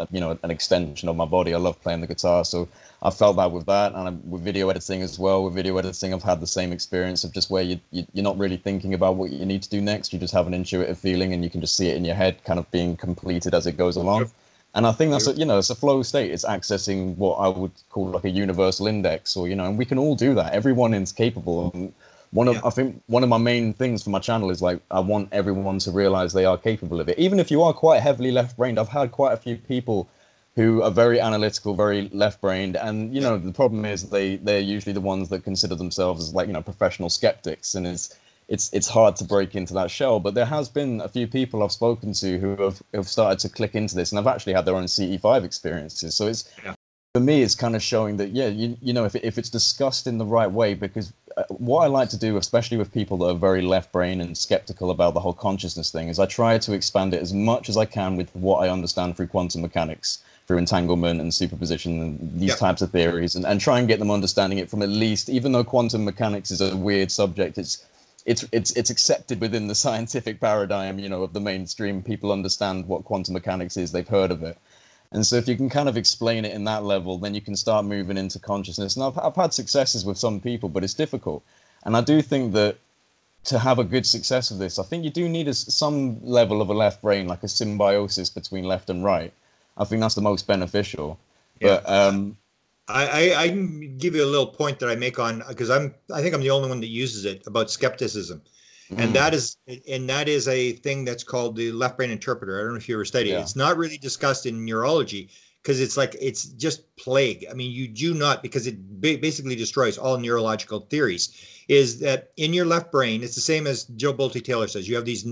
extension of my body. I love playing the guitar, so I felt that with that, and with video editing as well. With video editing, I've had the same experience of just where you're not really thinking about what you need to do next. You just have an intuitive feeling, and you can just see it in your head, kind of being completed as it goes along. And I think that's it's a flow state. It's accessing what I would call like a universal index, or and we can all do that. Everyone is capable. And I think one of my main things for my channel is like I want everyone to realize they are capable of it. Even if you are quite heavily left-brained, I've had quite a few people who are very analytical, very left-brained, and the problem is they're usually the ones that consider themselves as like professional skeptics, and it's hard to break into that shell. But there has been a few people I've spoken to who have started to click into this, and have actually had their own CE5 experiences. So it's for me, it's kind of showing that if it's discussed in the right way, because what I like to do, especially with people that are very left-brained and skeptical about the whole consciousness thing, is I try to expand it as much as I can with what I understand through quantum mechanics, through entanglement and superposition and these types of theories, and try and get them understanding it from at least, even though quantum mechanics is a weird subject, it's accepted within the scientific paradigm, of the mainstream. People understand what quantum mechanics is, they've heard of it. And so if you can kind of explain it in that level, then you can start moving into consciousness. And I've had successes with some people, but it's difficult. And I do think that to have a good success of this, I think you do need some level of a left brain, like a symbiosis between left and right. I think that's the most beneficial. But I can give you a little point that I make on, because I think I'm the only one that uses it, about skepticism. And that is a thing that's called the left brain interpreter. I don't know if you ever studied it. It's not really discussed in neurology, because it's just plague. I mean, you do not, because it basically destroys all neurological theories. Is that in your left brain? It's the same as Joe Bolte Taylor says. You have these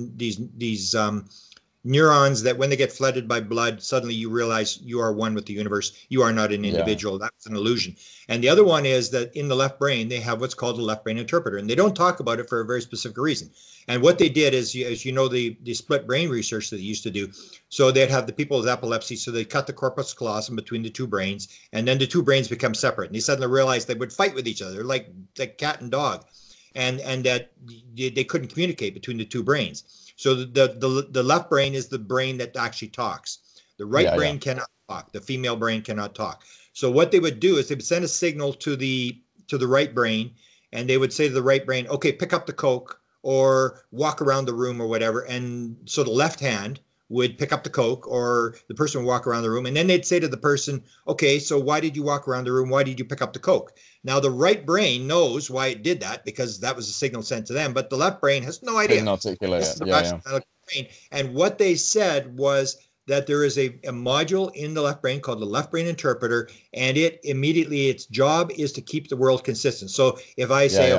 neurons that when they get flooded by blood, suddenly you realize you are one with the universe. You are not an individual. That's an illusion. And the other one is that in the left brain, they have what's called a left brain interpreter, and they don't talk about it for a very specific reason. And what they did is, as you know, the split brain research that they used to do. So they'd have the people with epilepsy. So they cut the corpus callosum between the two brains, and then the two brains become separate. And they suddenly realized they would fight with each other, like cat and dog, and that they couldn't communicate between the two brains. So the left brain is the brain that actually talks. The right brain cannot talk. The female brain cannot talk. So what they would do is they would send a signal to the right brain, and they would say to the right brain, okay, pick up the Coke or walk around the room or whatever. And so the left hand would pick up the Coke, or the person would walk around the room. And then they'd say to the person, okay, so why did you walk around the room? Why did you pick up the Coke? Now, the right brain knows why it did that, because that was a signal sent to them. But the left brain has no idea. Couldn't articulate it. Brain. And what they said was that there is a module in the left brain called the left brain interpreter, and its job is to keep the world consistent. So if I say,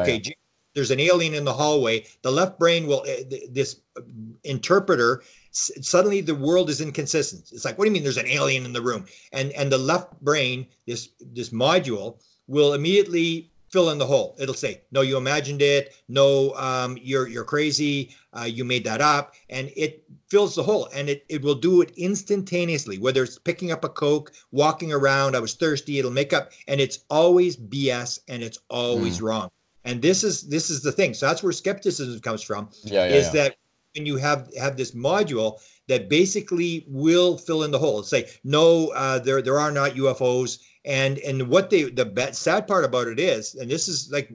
there's an alien in the hallway, the left brain will, this interpreter, suddenly the world is inconsistent. It's like, what do you mean there's an alien in the room? And the left brain, this module, will immediately fill in the hole. It'll say, no, you imagined it. No, you're crazy. You made that up. And it fills the hole, and it will do it instantaneously, whether it's picking up a Coke, walking around, I was thirsty, it'll make up, and it's always BS, and it's always wrong. And this is the thing. So that's where skepticism comes from, that when you have this module that basically will fill in the hole and say, no, there are not UFOs. And what the sad part about it is, and this is like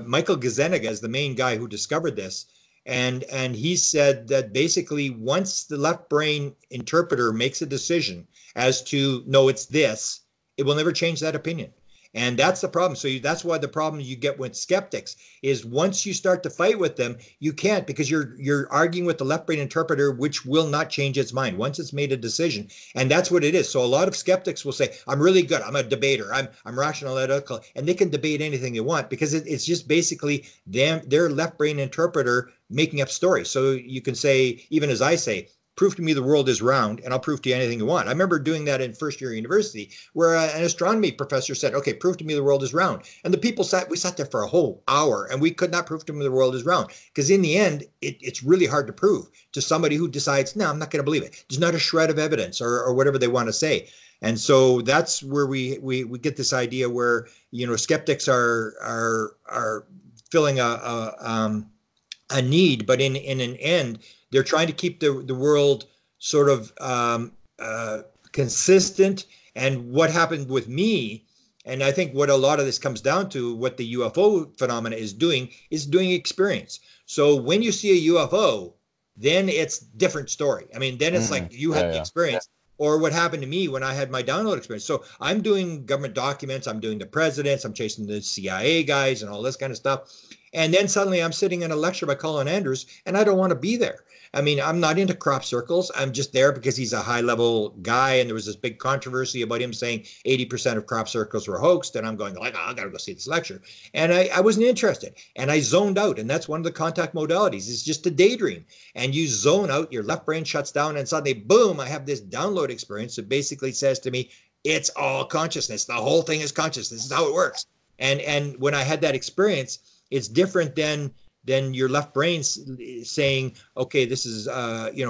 Michael Gazzaniga is the main guy who discovered this. And he said that basically once the left brain interpreter makes a decision as to, no, it's this, it will never change that opinion. And that's the problem. So that's why the problem you get with skeptics is once you start to fight with them, you can't, because you're arguing with the left brain interpreter, which will not change its mind once it's made a decision. And that's what it is. So a lot of skeptics will say, I'm really good. I'm a debater. I'm rational, analytical, and they can debate anything they want because it's just basically their left brain interpreter making up stories. So you can say, even as I say, prove to me the world is round, and I'll prove to you anything you want. I remember doing that in first year university, where an astronomy professor said, okay, prove to me the world is round. And the people we sat there for a whole hour, and we could not prove to them the world is round. Because in the end, it's really hard to prove to somebody who decides, no, I'm not going to believe it. There's not a shred of evidence or whatever they want to say. And so that's where we get this idea where, skeptics are filling a need, but in an end, they're trying to keep the world sort of consistent. And what happened with me, and I think what a lot of this comes down to, what the UFO phenomena is doing experience. So when you see a UFO, then it's different story. I mean, then it's like you had the experience. Or what happened to me when I had my download experience. So I'm doing government documents, I'm doing the presidents, I'm chasing the CIA guys and all this kind of stuff. And then suddenly I'm sitting in a lecture by Colin Andrews, and I don't want to be there. I mean, I'm not into crop circles. I'm just there because he's a high-level guy, and there was this big controversy about him saying 80% of crop circles were hoaxed, and I'm going like, I got to go see this lecture. And I wasn't interested, and I zoned out, and that's one of the contact modalities. It's just a daydream, and you zone out, your left brain shuts down, and suddenly, boom, I have this download experience that basically says to me, it's all consciousness. The whole thing is consciousness. This is how it works. And when I had that experience, it's different than your left brain saying, okay, this is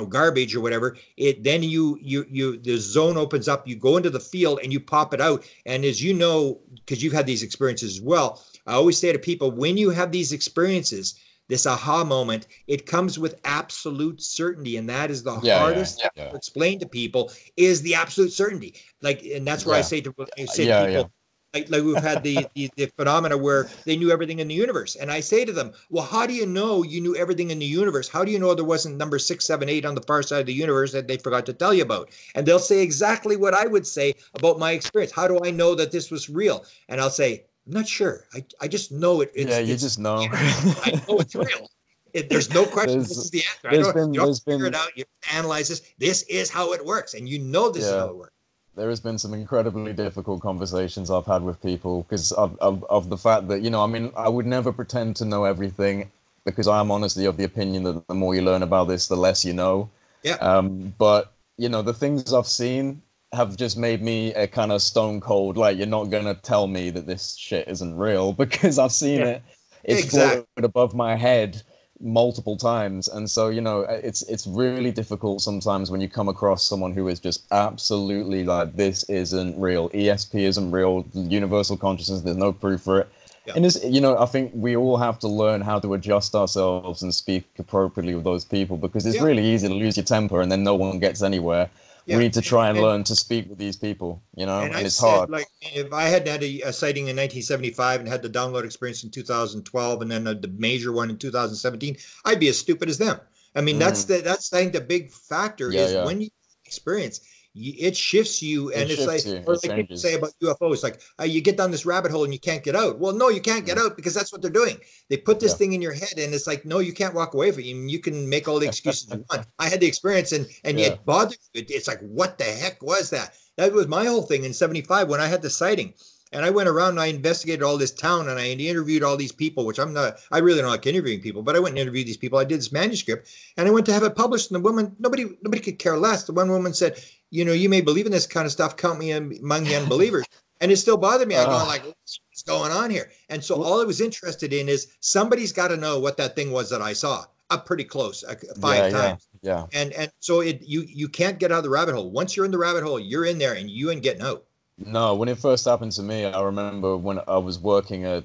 garbage or whatever. Then the zone opens up, you go into the field and you pop it out. And as you know, because you've had these experiences as well, I always say to people, when you have these experiences, this aha moment, it comes with absolute certainty. And that is the hardest to explain to people, is the absolute certainty. And that's where I say to people, like we've had the phenomena where they knew everything in the universe. And I say to them, well, how do you know you knew everything in the universe? How do you know there wasn't number 6, 7, 8 on the far side of the universe that they forgot to tell you about? And they'll say exactly what I would say about my experience. How do I know that this was real? And I'll say, I'm not sure. I just know it. You just know. I know it's real. There's no question. This is the answer. You don't figure it out. You analyze this. This is how it works. And you know this is how it works. There has been some incredibly difficult conversations I've had with people because of the fact that, I would never pretend to know everything, because I am honestly of the opinion that the more you learn about this, the less you know. Yeah. But, the things I've seen have just made me a kind of stone cold, like, you're not going to tell me that this shit isn't real, because I've seen it. It's floated above my head multiple times. And so, it's really difficult sometimes when you come across someone who is just absolutely like, this isn't real. ESP isn't real. Universal consciousness, there's no proof for it. Yeah. And it's, I think we all have to learn how to adjust ourselves and speak appropriately with those people, because it's really easy to lose your temper and then no one gets anywhere. We need to try and learn to speak with these people, and it's hard. Like, if I had a sighting in 1975 and had the download experience in 2012 and then the major one in 2017, I'd be as stupid as them. I mean, that's I think the big factor is when you experience, it shifts you, and it's like, or like people say about UFOs, like you get down this rabbit hole and you can't get out. Well, no, you can't get out, because that's what they're doing. They put this thing in your head, and it's like, no, you can't walk away from it. You can make all the excuses you want. I had the experience, and yet bothered you. It's like, what the heck was that? That was my whole thing in 75 when I had the sighting. And I went around and I investigated all this town and I interviewed all these people, which I really don't like interviewing people, but I went and interviewed these people. I did this manuscript and I went to have it published. And the woman, nobody could care less. The one woman said, you may believe in this kind of stuff. Count me among the unbelievers. And it still bothered me. I going like, what's going on here? And so all I was interested in is somebody's got to know what that thing was that I saw up pretty close, 5 times. Yeah. And so you can't get out of the rabbit hole. Once you're in the rabbit hole, you're in there and you ain't getting out. No, when it first happened to me, I remember when I was working a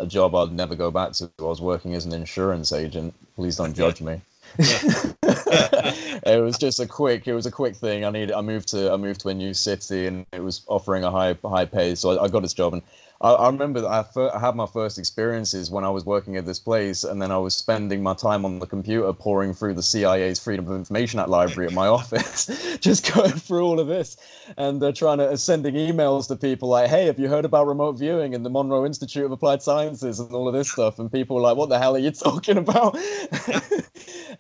job I'd never go back to. I was working as an insurance agent. Please don't judge me. It was just a quick thing. I moved to a new city and it was offering a high pay. So I got this job, and I remember that I had my first experiences when I was working at this place, and then I was spending my time on the computer pouring through the CIA's Freedom of Information Act library at my office, just going through all of this and sending emails to people like, hey, have you heard about remote viewing and the Monroe Institute of Applied Sciences and all of this stuff? And people were like, what the hell are you talking about?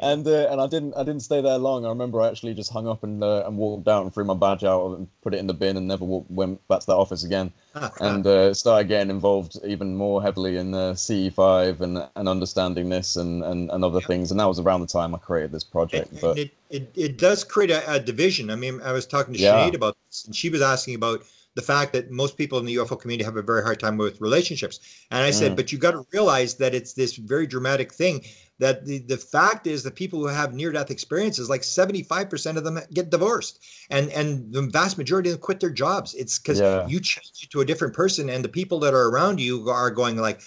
And I didn't stay there long. I remember I actually just hung up and walked out and threw my badge out and put it in the bin and never went back to that office again. And started getting involved even more heavily in CE5 and understanding this and other things. And that was around the time I created this project. But it does create a division. I mean, I was talking to Sinead about this, and she was asking about the fact that most people in the UFO community have a very hard time with relationships. And I said, but you got to realize that it's this very dramatic thing, that the fact is that people who have near-death experiences, like 75% of them get divorced. And the vast majority of them quit their jobs. It's because you change to a different person, and the people that are around you are going like,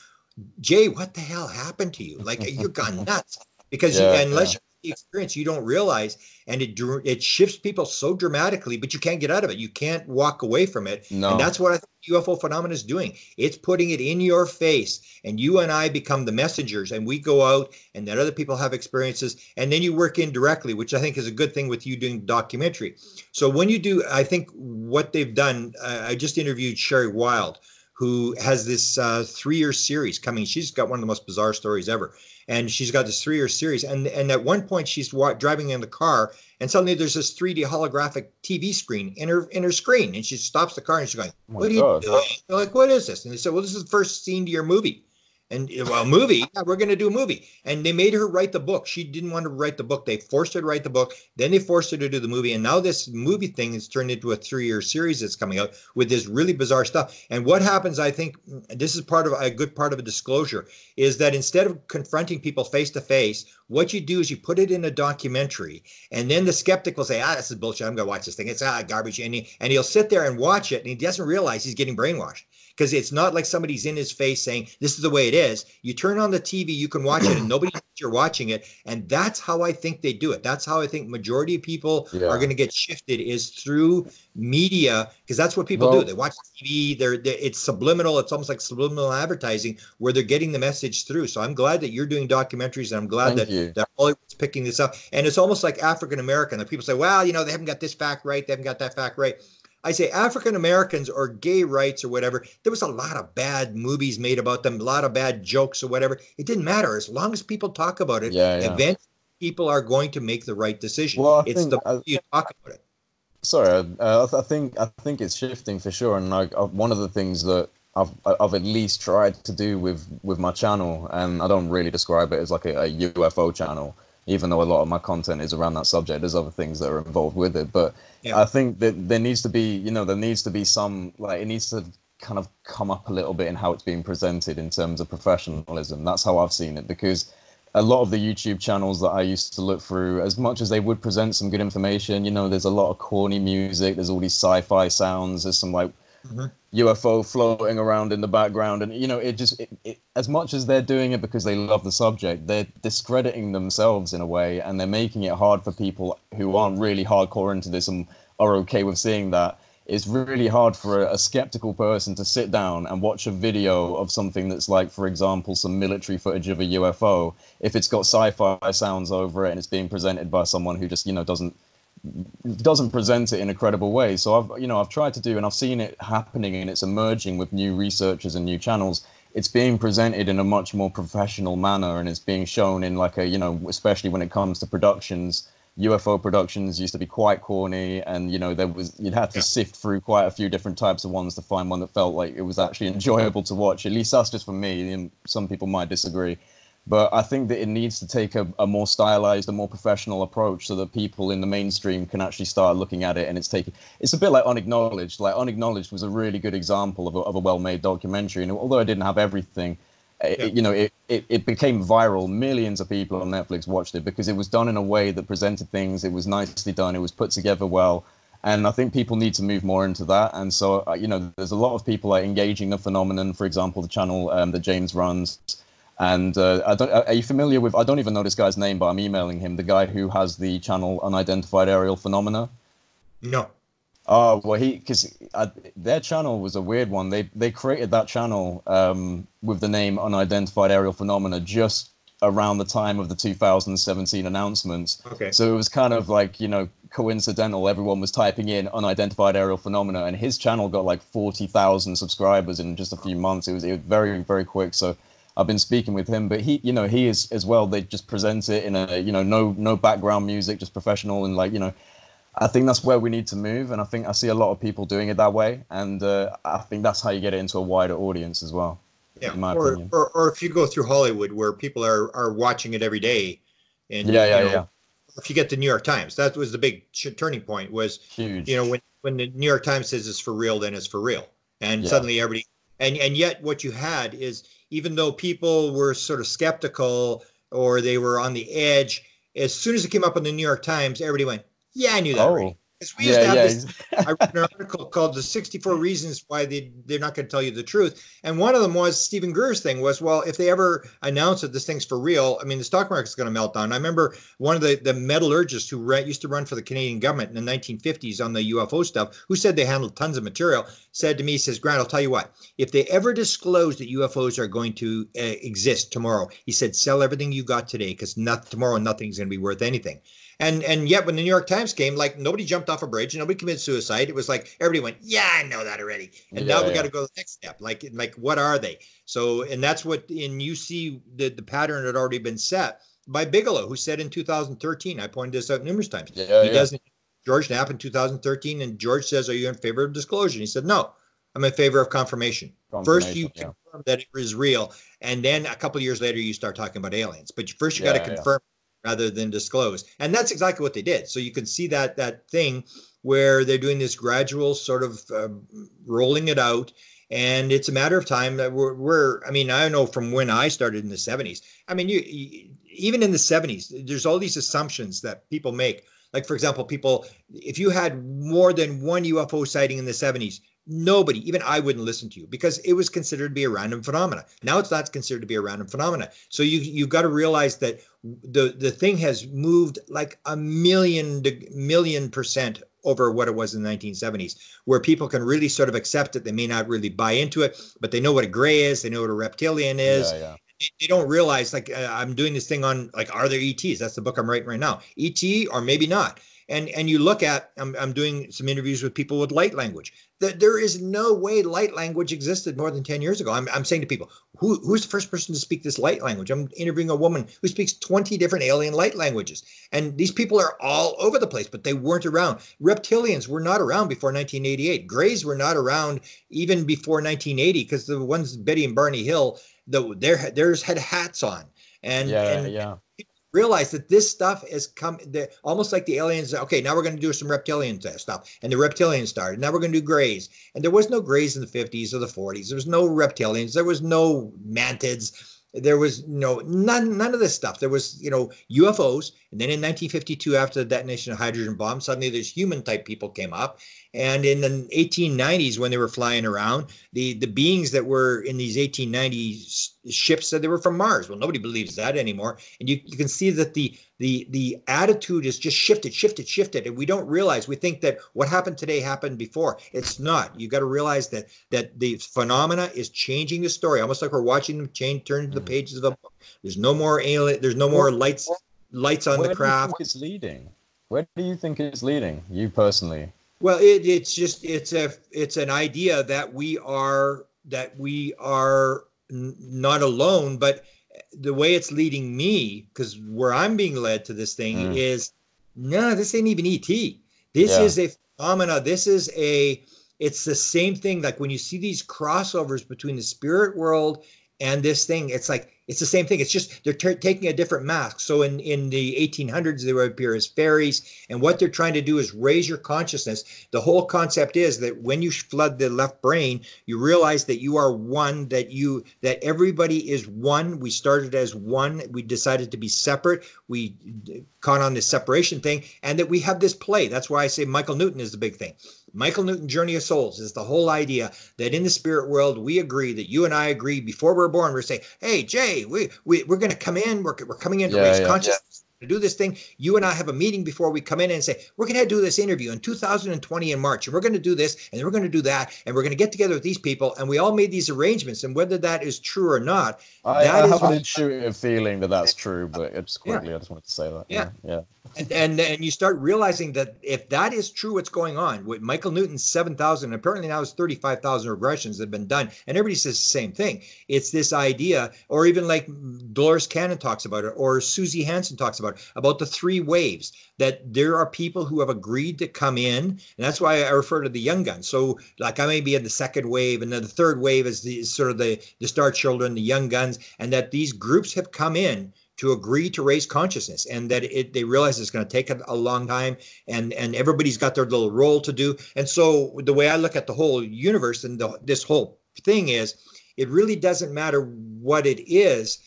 Jay, what the hell happened to you? Like, you've gone nuts. Because unless you have the experience, you don't realize, and it shifts people so dramatically, but you can't get out of it. You can't walk away from it. No. And that's what I think UFO phenomena is doing. It's putting it in your face, and you and I become the messengers, and we go out, and then other people have experiences, and then you work indirectly, which I think is a good thing with you doing documentary. So when you do, I think what they've done, I just interviewed Sherry Wild, who has this 3-year series coming. She's got one of the most bizarre stories ever. And she's got this 3-year series. And at one point she's driving in the car, and suddenly there's this 3D holographic TV screen in her screen. And she stops the car and she's going, what are you doing? They're like, what is this? And they said, well, this is the first scene to your movie. And well, movie, yeah, we're going to do a movie. And they made her write the book. She didn't want to write the book. They forced her to write the book. Then they forced her to do the movie. And now this movie thing is turned into a 3-year series that's coming out with this really bizarre stuff. And what happens, I think, this is part of a good part of a disclosure, is that instead of confronting people face to face, what you do is you put it in a documentary. And then the skeptic will say, this is bullshit. I'm going to watch this thing. It's garbage. And he'll sit there and watch it. And he doesn't realize he's getting brainwashed. Because it's not like somebody's in his face saying, this is the way it is. You turn on the TV, you can watch it, and nobody knows you're watching it. And that's how I think they do it. That's how I think majority of people are going to get shifted, is through media, because that's what people do. They watch TV. It's subliminal. It's almost like subliminal advertising, where they're getting the message through. So I'm glad that you're doing documentaries, and I'm glad that Hollywood's picking this up. And it's almost like African American. That people say, well, they haven't got this fact right. They haven't got that fact right. I say African Americans or gay rights or whatever, there was a lot of bad movies made about them, a lot of bad jokes or whatever. It didn't matter. As long as people talk about it, eventually people are going to make the right decision. Well, it's the way you talk about it. Sorry, I think it's shifting for sure. And one of the things that I've at least tried to do with my channel, and I don't really describe it as like a UFO channel, even though a lot of my content is around that subject. There's other things that are involved with it, but I think that there needs to be some, like, it needs to kind of come up a little bit in how it's being presented in terms of professionalism. That's how I've seen it, because a lot of the YouTube channels that I used to look through, as much as they would present some good information, there's a lot of corny music, there's all these sci-fi sounds, there's some like UFO floating around in the background, and it as much as they're doing it because they love the subject, they're discrediting themselves in a way, and they're making it hard for people who aren't really hardcore into this and are okay with seeing that. It's really hard for a skeptical person to sit down and watch a video of something that's like, for example, some military footage of a UFO, if it's got sci-fi sounds over it and it's being presented by someone who just doesn't present it in a credible way. So I've tried to do, and I've seen it happening, and it's emerging with new researchers and new channels. It's being presented in a much more professional manner, and it's being shown in like especially when it comes to productions, UFO productions used to be quite corny, and you'd have to sift through quite a few different types of ones to find one that felt like it was actually enjoyable to watch. At least that's just for me, and some people might disagree. But I think that it needs to take a more stylized, a more professional approach so that people in the mainstream can actually start looking at it. And it's a bit like Unacknowledged. Like Unacknowledged was a really good example of a well-made documentary. And although I didn't have everything, it became viral. Millions of people on Netflix watched it because it was done in a way that presented things. It was nicely done. It was put together well. And I think people need to move more into that. And so, there's a lot of people like Engaging the Phenomenon, for example, the channel that James runs. And are you familiar with, I don't even know this guy's name, but I'm emailing him, the guy who has the channel Unidentified Aerial Phenomena? No. Oh, well, because their channel was a weird one. They created that channel with the name Unidentified Aerial Phenomena just around the time of the 2017 announcements. Okay. So it was kind of like, coincidental. Everyone was typing in Unidentified Aerial Phenomena, and his channel got like 40,000 subscribers in just a few months. It was very, very quick. So I've been speaking with him, but he is as well. They just present it in a, no background music, just professional. And I think that's where we need to move. And I think I see a lot of people doing it that way. And I think that's how you get it into a wider audience as well. Yeah. In my opinion. Or if you go through Hollywood where people are watching it every day. And, if you get the New York Times, that was the big turning point was, huge. When the New York Times says it's for real, then it's for real. And suddenly everybody, and yet what you had is, even though people were sort of skeptical or they were on the edge, as soon as it came up in the New York Times, everybody went, yeah, I knew that already. Because we used to have this, I read an article called The 64 Reasons Why they're not going to tell you the truth. And one of them was Stephen Greer's thing was, well, if they ever announce that this thing's for real, I mean, the stock market's going to melt down. I remember one of the metallurgists who used to run for the Canadian government in the 1950s on the UFO stuff, who said they handled tons of material, said to me, says, Grant, I'll tell you what, if they ever disclose that UFOs are going to exist tomorrow, he said, sell everything you got today, because tomorrow nothing's going to be worth anything. And yet when the New York Times came, like nobody jumped off a bridge, nobody committed suicide. It was like everybody went, yeah, I know that already. And now we got to go to the next step. Like what are they? So, and that's what, and you see the pattern had already been set by Bigelow, who said in 2013, I pointed this out numerous times. He doesn't, George Knapp in 2013, and George says, are you in favor of disclosure? And he said, no, I'm in favor of confirmation. First, you confirm that it is real. And then a couple of years later, you start talking about aliens. But first you got to confirm rather than disclose. And that's exactly what they did. So you can see that thing where they're doing this gradual sort of rolling it out. And it's a matter of time that I mean, I know from when I started in the 70s. I mean, even in the 70s, there's all these assumptions that people make. Like, for example, if you had more than one UFO sighting in the 70s, nobody, even I, wouldn't listen to you because it was considered to be a random phenomena. Now it's not considered to be a random phenomena. So you've got to realize that the thing has moved like a million percent over what it was in the 1970s, where people can really sort of accept it. They may not really buy into it, but they know what a gray is. They know what a reptilian is. They don't realize, like, I'm doing this thing on, like, are there ETs? That's the book I'm writing right now. ET or maybe not. And you look at, I'm doing some interviews with people with light language. There is no way light language existed more than 10 years ago. I'm saying to people, who's the first person to speak this light language? I'm interviewing a woman who speaks 20 different alien light languages. And these people are all over the place, but they weren't around. Reptilians were not around before 1988. Greys were not around even before 1980, because the ones, Betty and Barney Hill, theirs had hats on. And realize that this stuff has come, almost like the aliens. Okay, now we're going to do some reptilian stuff, and the reptilians started. Now we're going to do grays, and there was no grays in the 50s or the 40s. There was no reptilians. There was no mantids. There was none of this stuff. There was UFOs, and then in 1952, after the detonation of hydrogen bomb, suddenly there's human type people came up. And in the 1890s, when they were flying around, the beings that were in these 1890s ships said they were from Mars. Well, nobody believes that anymore. And you can see that the attitude is just shifted. And we don't realize, we think that what happened today happened before. It's not. You got to realize that the phenomena is changing the story, almost like we're watching them turn to the pages of a book. There's no more alien. There's no more lights on the craft. Where do you think it's leading? Where do you think it's leading, you personally? Well, it's an idea that we are not alone, but the way it's leading me, because where I'm being led to this thing is No, this ain't even ET. This Yeah. is a phenomena. It's the same thing. Like when you see these crossovers between the spirit world and this thing, it's like, it's the same thing. It's just they're taking a different mask. So in the 1800s, they would appear as fairies. And what they're trying to do is raise your consciousness. The whole concept is that when you flood the left brain, you realize that you are one, that everybody is one. We started as one. We decided to be separate. We caught on this separation thing, and that we have this play. That's why I say Michael Newton is the big thing. Michael Newton, Journey of Souls, is the whole idea that in the spirit world, we agree, that you and I agree before we're born, we're saying, hey, Jay, we're going to come in, we're coming in to Yeah, raise yeah. consciousness, to do this thing. You and I have a meeting before we come in and say, we're going to do this interview in 2020 in March, and we're going to do this, and then we're going to do that, and we're going to get together with these people, and we all made these arrangements, and whether that is true or not, I that is have an intuitive feeling that that's true, but just yeah, quickly, I just wanted to say that. yeah. Yeah. And you start realizing that if that is true, what's going on with Michael Newton's 7,000, apparently now it's 35,000 regressions that have been done, and everybody says the same thing. It's this idea, or even like Dolores Cannon talks about it, or Susie Hansen talks about the three waves, that there are people who have agreed to come in, and that's why I refer to the young guns. So like I may be in the second wave, and then the third wave is sort of the Star Children, the young guns, and that these groups have come in to agree to raise consciousness, and that they realize it's going to take a long time, and everybody's got their little role to do. And so the way I look at the whole universe and this whole thing is, it really doesn't matter what it is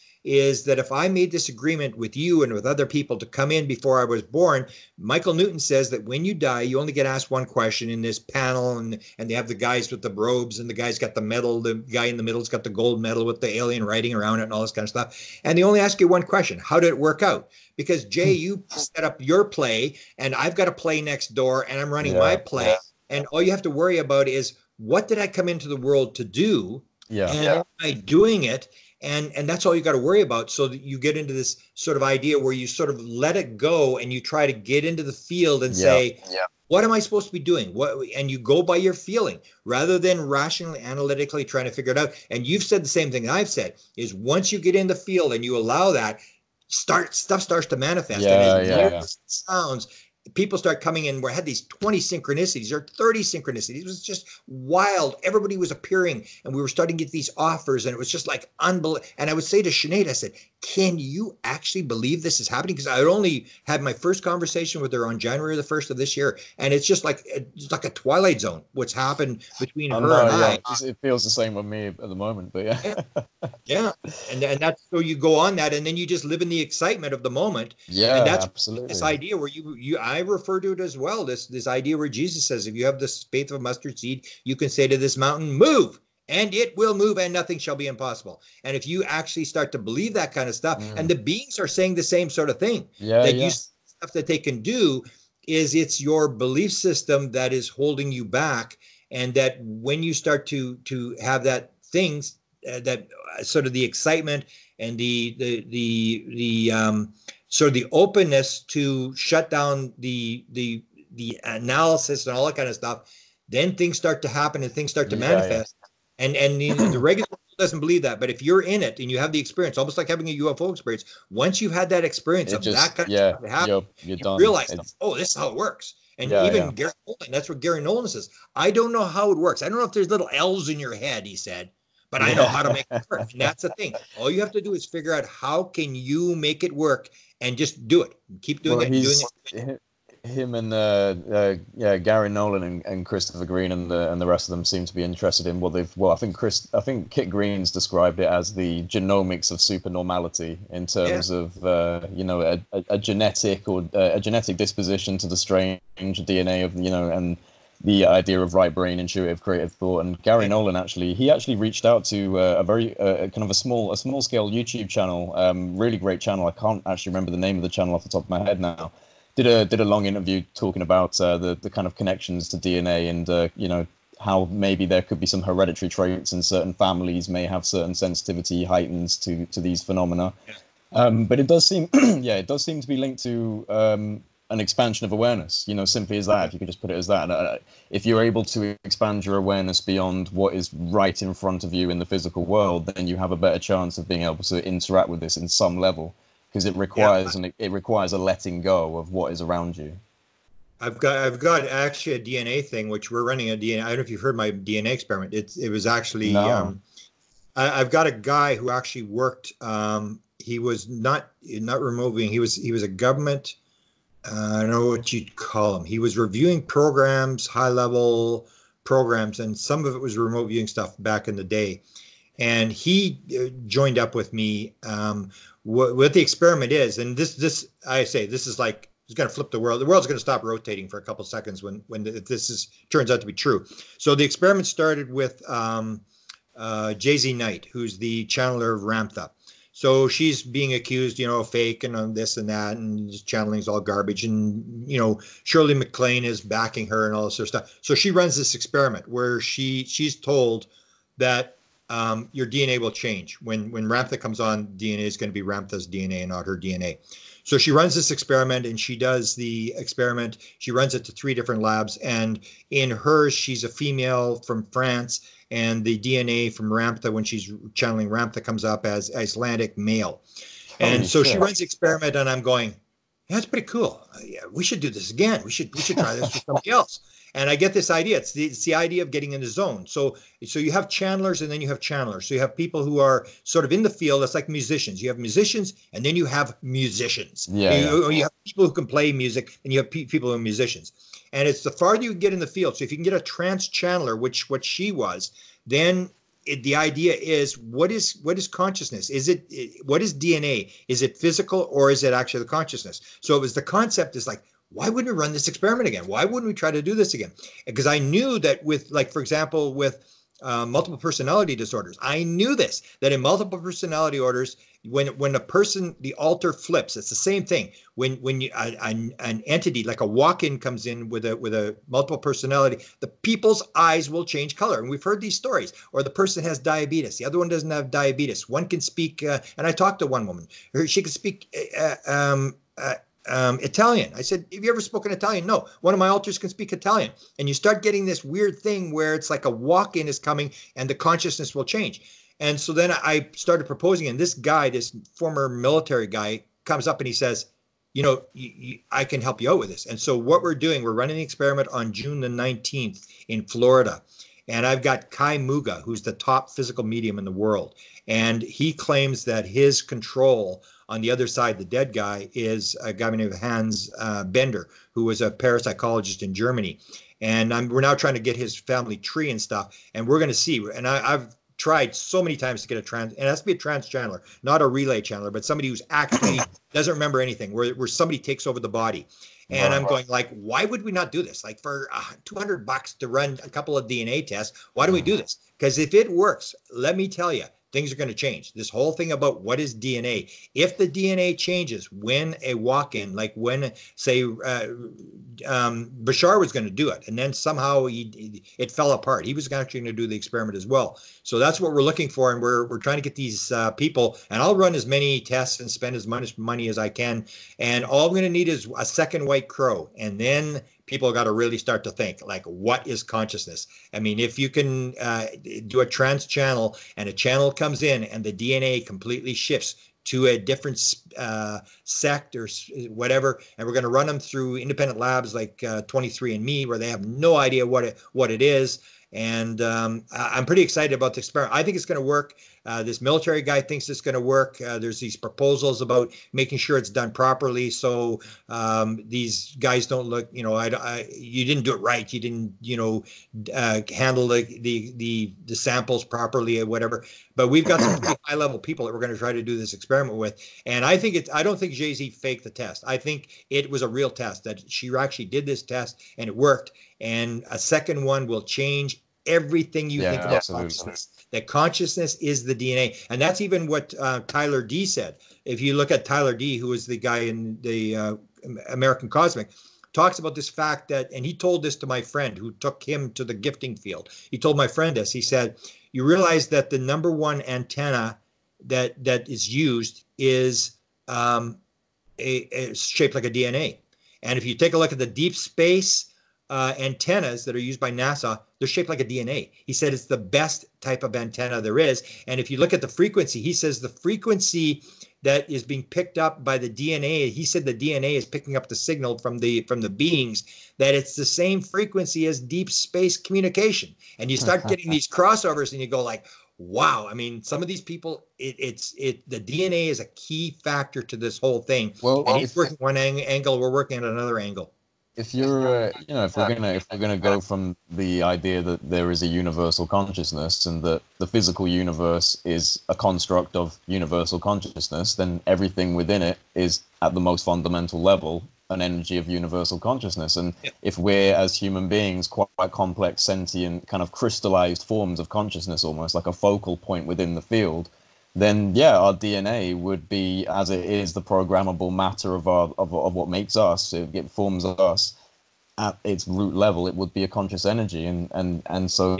that if I made this agreement with you and with other people to come in before I was born, Michael Newton says that when you die, you only get asked one question in this panel, and they have the guys with the robes, and the guy's got the medal, the guy in the middle's got the gold medal with the alien writing around it and all this kind of stuff. And they only ask you one question: how did it work out? Because Jay, you set up your play, and I've got a play next door, and I'm running my play. And all you have to worry about is, what did I come into the world to do? And am I doing it? And that's all you got to worry about, so that you get into this sort of idea where you sort of let it go, and you try to get into the field and say, what am I supposed to be doing? And you go by your feeling rather than rationally, analytically trying to figure it out. And you've said the same thing I've said, is once you get in the field and you allow that, stuff starts to manifest. And as weird as it sounds, people start coming in. We had these 20 synchronicities or 30 synchronicities. It was just wild. Everybody was appearing, and we were starting to get these offers, and it was just like unbelievable. And I would say to Sinead, I said, can you actually believe this is happening? Because I only had my first conversation with her on January the 1st of this year, and it's just like a twilight zone, what's happened between her and I. It feels the same with me at the moment, but yeah. And that's, so you go on that, and then you just live in the excitement of the moment. And that's absolutely this idea where I refer to it as well, this idea where Jesus says, if you have the faith of a mustard seed, you can say to this mountain, move, and it will move, and nothing shall be impossible. And if you actually start to believe that kind of stuff, and the beings are saying the same sort of thing, you stuff that they can do, is it's your belief system that is holding you back. And that when you start to have that things, that sort of the excitement and the sort of the openness to shut down the analysis and all that kind of stuff, then things start to happen and things start to manifest. And the regular world doesn't believe that, but if you're in it and you have the experience, almost like having a UFO experience, once you've had that experience of that kind of stuff happen, you realize, oh, this is how it works. And even Gary Nolan, that's what Gary Nolan says. I don't know how it works. I don't know if there's little elves in your head, he said, but I know how to make it work. And that's the thing. All you have to do is figure out, how can you make it work, and just do it. Keep doing it. Doing it. Him and Gary Nolan and Christopher Green and the rest of them seem to be interested in what they've. Well, I think Kit Green's described it as the genomics of supernormality, in terms of a genetic or a genetic disposition to the strange DNA of and the idea of right brain, intuitive, creative thought. And Gary Nolan actually reached out to a very kind of a small scale YouTube channel, really great channel. I can't actually remember the name of the channel off the top of my head now. Did a long interview talking about the kind of connections to DNA, and how maybe there could be some hereditary traits, and certain families may have certain sensitivity heightens to these phenomena. But it does seem to be linked to an expansion of awareness. Simply as that. If you could just put it as that. If you're able to expand your awareness beyond what is right in front of you in the physical world, then you have a better chance of being able to interact with this in some level. because it requires a letting go of what is around you. I've got actually a DNA thing, which we're running a DNA. I don't know if you've heard my DNA experiment. It was actually No. I've got a guy who actually worked. He was not removing. He was a government. I don't know what you'd call him. He was reviewing programs, high level programs, and some of it was remote viewing stuff back in the day. And he joined up with me. What the experiment is, and this I say this is like it's going to flip the world. The world's going to stop rotating for a couple seconds when this turns out to be true. So the experiment started with Jay-Z Knight, who's the channeler of Ramtha. So she's being accused, of fake and on this and that, and just channeling's all garbage. And, Shirley MacLaine is backing her and all this sort of stuff. So she runs this experiment where she's told that your DNA will change. When Ramtha comes on, DNA is going to be Ramtha's DNA and not her DNA. So she runs this experiment, and she does the experiment. She runs it to 3 different labs. And in hers, she's a female from France. And the DNA from Ramtha, when she's channeling Ramtha, comes up as Icelandic male. And so she runs the experiment, and I'm going, yeah, that's pretty cool. Yeah, we should do this again. We should try this with somebody else. And I get this idea. It's the idea of getting in the zone. So you have channelers, and then you have channelers. So you have people who are sort of in the field. That's like musicians. You have musicians, and then you have musicians. You have people who can play music, and you have people who are musicians. And it's the farther you get in the field. So if you can get a trance channeler, which what she was, then the idea is what is consciousness? What is DNA? Is it physical, or is it actually the consciousness? So it was the concept is like, why wouldn't we run this experiment again? Why wouldn't we try to do this again? Because I knew that with, like, for example, with multiple personality disorders, I knew this, that in multiple personality orders, when a person, the alter flips, it's the same thing. When you, an entity like a walk-in comes in with a multiple personality, the people's eyes will change color. And we've heard these stories. Or the person has diabetes. The other one doesn't have diabetes. One can speak, and I talked to one woman. She could speak Italian. I said, have you ever spoken Italian? No. One of my alters can speak Italian. And you start getting this weird thing where it's like a walk-in is coming and the consciousness will change. And so then I started proposing, and this guy, this former military guy, comes up and he says, I can help you out with this. And so what we're doing, we're running the experiment on June the 19th in Florida. And I've got Kai Muga, who's the top physical medium in the world. And he claims that his control on the other side, the dead guy, is a guy named Hans Bender, who was a parapsychologist in Germany. And we're now trying to get his family tree and stuff. And we're going to see. And I've tried so many times to get a trans, and it has to be a trans channeler, not a relay channeler, but somebody who's actually doesn't remember anything, where somebody takes over the body. And I'm going like, why would we not do this? Like for $200 to run a couple of DNA tests, why don't we do this? Because if it works, let me tell you, things are going to change. This whole thing about what is DNA. If the DNA changes when a walk-in, like when, say, Bashar was going to do it, and then somehow it fell apart. He was actually going to do the experiment as well. So that's what we're looking for, and we're trying to get these people, and I'll run as many tests and spend as much money as I can, and all I'm going to need is a second white crow, and then people got to really start to think, like, what is consciousness? I mean, if you can do a trans channel and a channel comes in and the DNA completely shifts to a different sect or whatever, and we're going to run them through independent labs like 23andMe, where they have no idea what it is. And I'm pretty excited about the experiment. I think it's going to work. This military guy thinks it's going to work. There's these proposals about making sure it's done properly, so these guys don't look, you didn't do it right. You didn't, handle the samples properly or whatever. But we've got some pretty high-level people that we're going to try to do this experiment with. And I don't think Jay-Z faked the test. I think it was a real test, that she actually did this test and it worked. And a second one will change everything you think about consciousness. That consciousness is the DNA. And that's even what Tyler D said. If you look at Tyler D, who is the guy in the American Cosmic, talks about this fact that, and he told this to my friend who took him to the gifting field. He told my friend this. He said, you realize that the number one antenna that is used is shaped like a DNA. And if you take a look at the deep space antennas that are used by NASA, they're shaped like a DNA. He said it's the best type of antenna there is. And if you look at the frequency, he says the frequency that is being picked up by the DNA. He said the DNA is picking up the signal from the beings, that it's the same frequency as deep space communication. And you start getting these crossovers and you go like, wow. I mean, some of these people, the DNA is a key factor to this whole thing. Well, and he's working one angle, we're working at another angle. If you're, if we're gonna go from the idea that there is a universal consciousness and that the physical universe is a construct of universal consciousness, then everything within it is at the most fundamental level an energy of universal consciousness. And if we're, as human beings, quite complex, sentient, kind of crystallized forms of consciousness, almost like a focal point within the field, then yeah, our DNA would be, as it is, the programmable matter of what makes us. It forms us at its root level. It would be a conscious energy, and so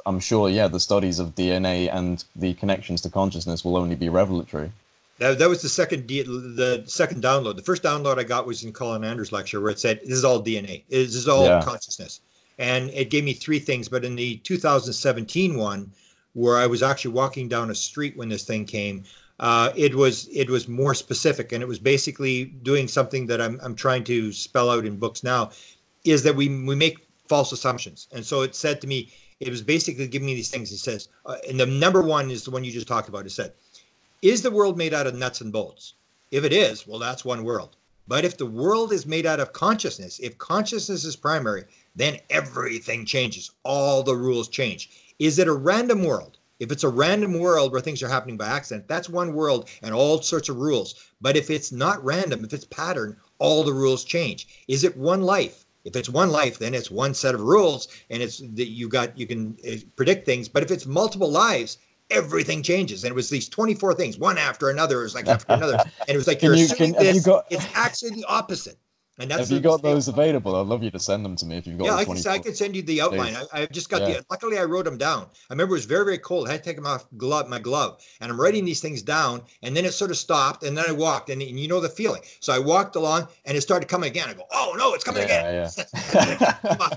I'm sure, the studies of DNA and the connections to consciousness will only be revelatory. That was the second download. The first download I got was in Colin Andrews' lecture, where it said, "This is all DNA. This is all consciousness," and it gave me three things. But in the 2017 one, where I was actually walking down a street when this thing came, it was more specific, and it was basically doing something that I'm trying to spell out in books now, is that we make false assumptions. And so it said to me, it was basically giving me these things. It says, and the number one is the one you just talked about. It said, is the world made out of nuts and bolts? If it is, well, that's one world. But if the world is made out of consciousness, if consciousness is primary, then everything changes. All the rules change. Is it a random world? If it's a random world where things are happening by accident, that's one world and all sorts of rules. But if it's not random, if it's pattern, all the rules change. Is it one life? If it's one life, then it's one set of rules, and it's that you can predict things. But if it's multiple lives, everything changes. And it was these 24 things, one after another. It was like after another, and it was like it's actually the opposite. And that's have you got those available? I'd love you to send them to me if you've got. Yeah, I can send you the outline. I just got luckily I wrote them down. I remember it was very, very cold. I had to take them off my glove, and I'm writing these things down, and then it sort of stopped, and then I walked, and you know the feeling. So I walked along, and it started coming again. I go, oh no, it's coming again. I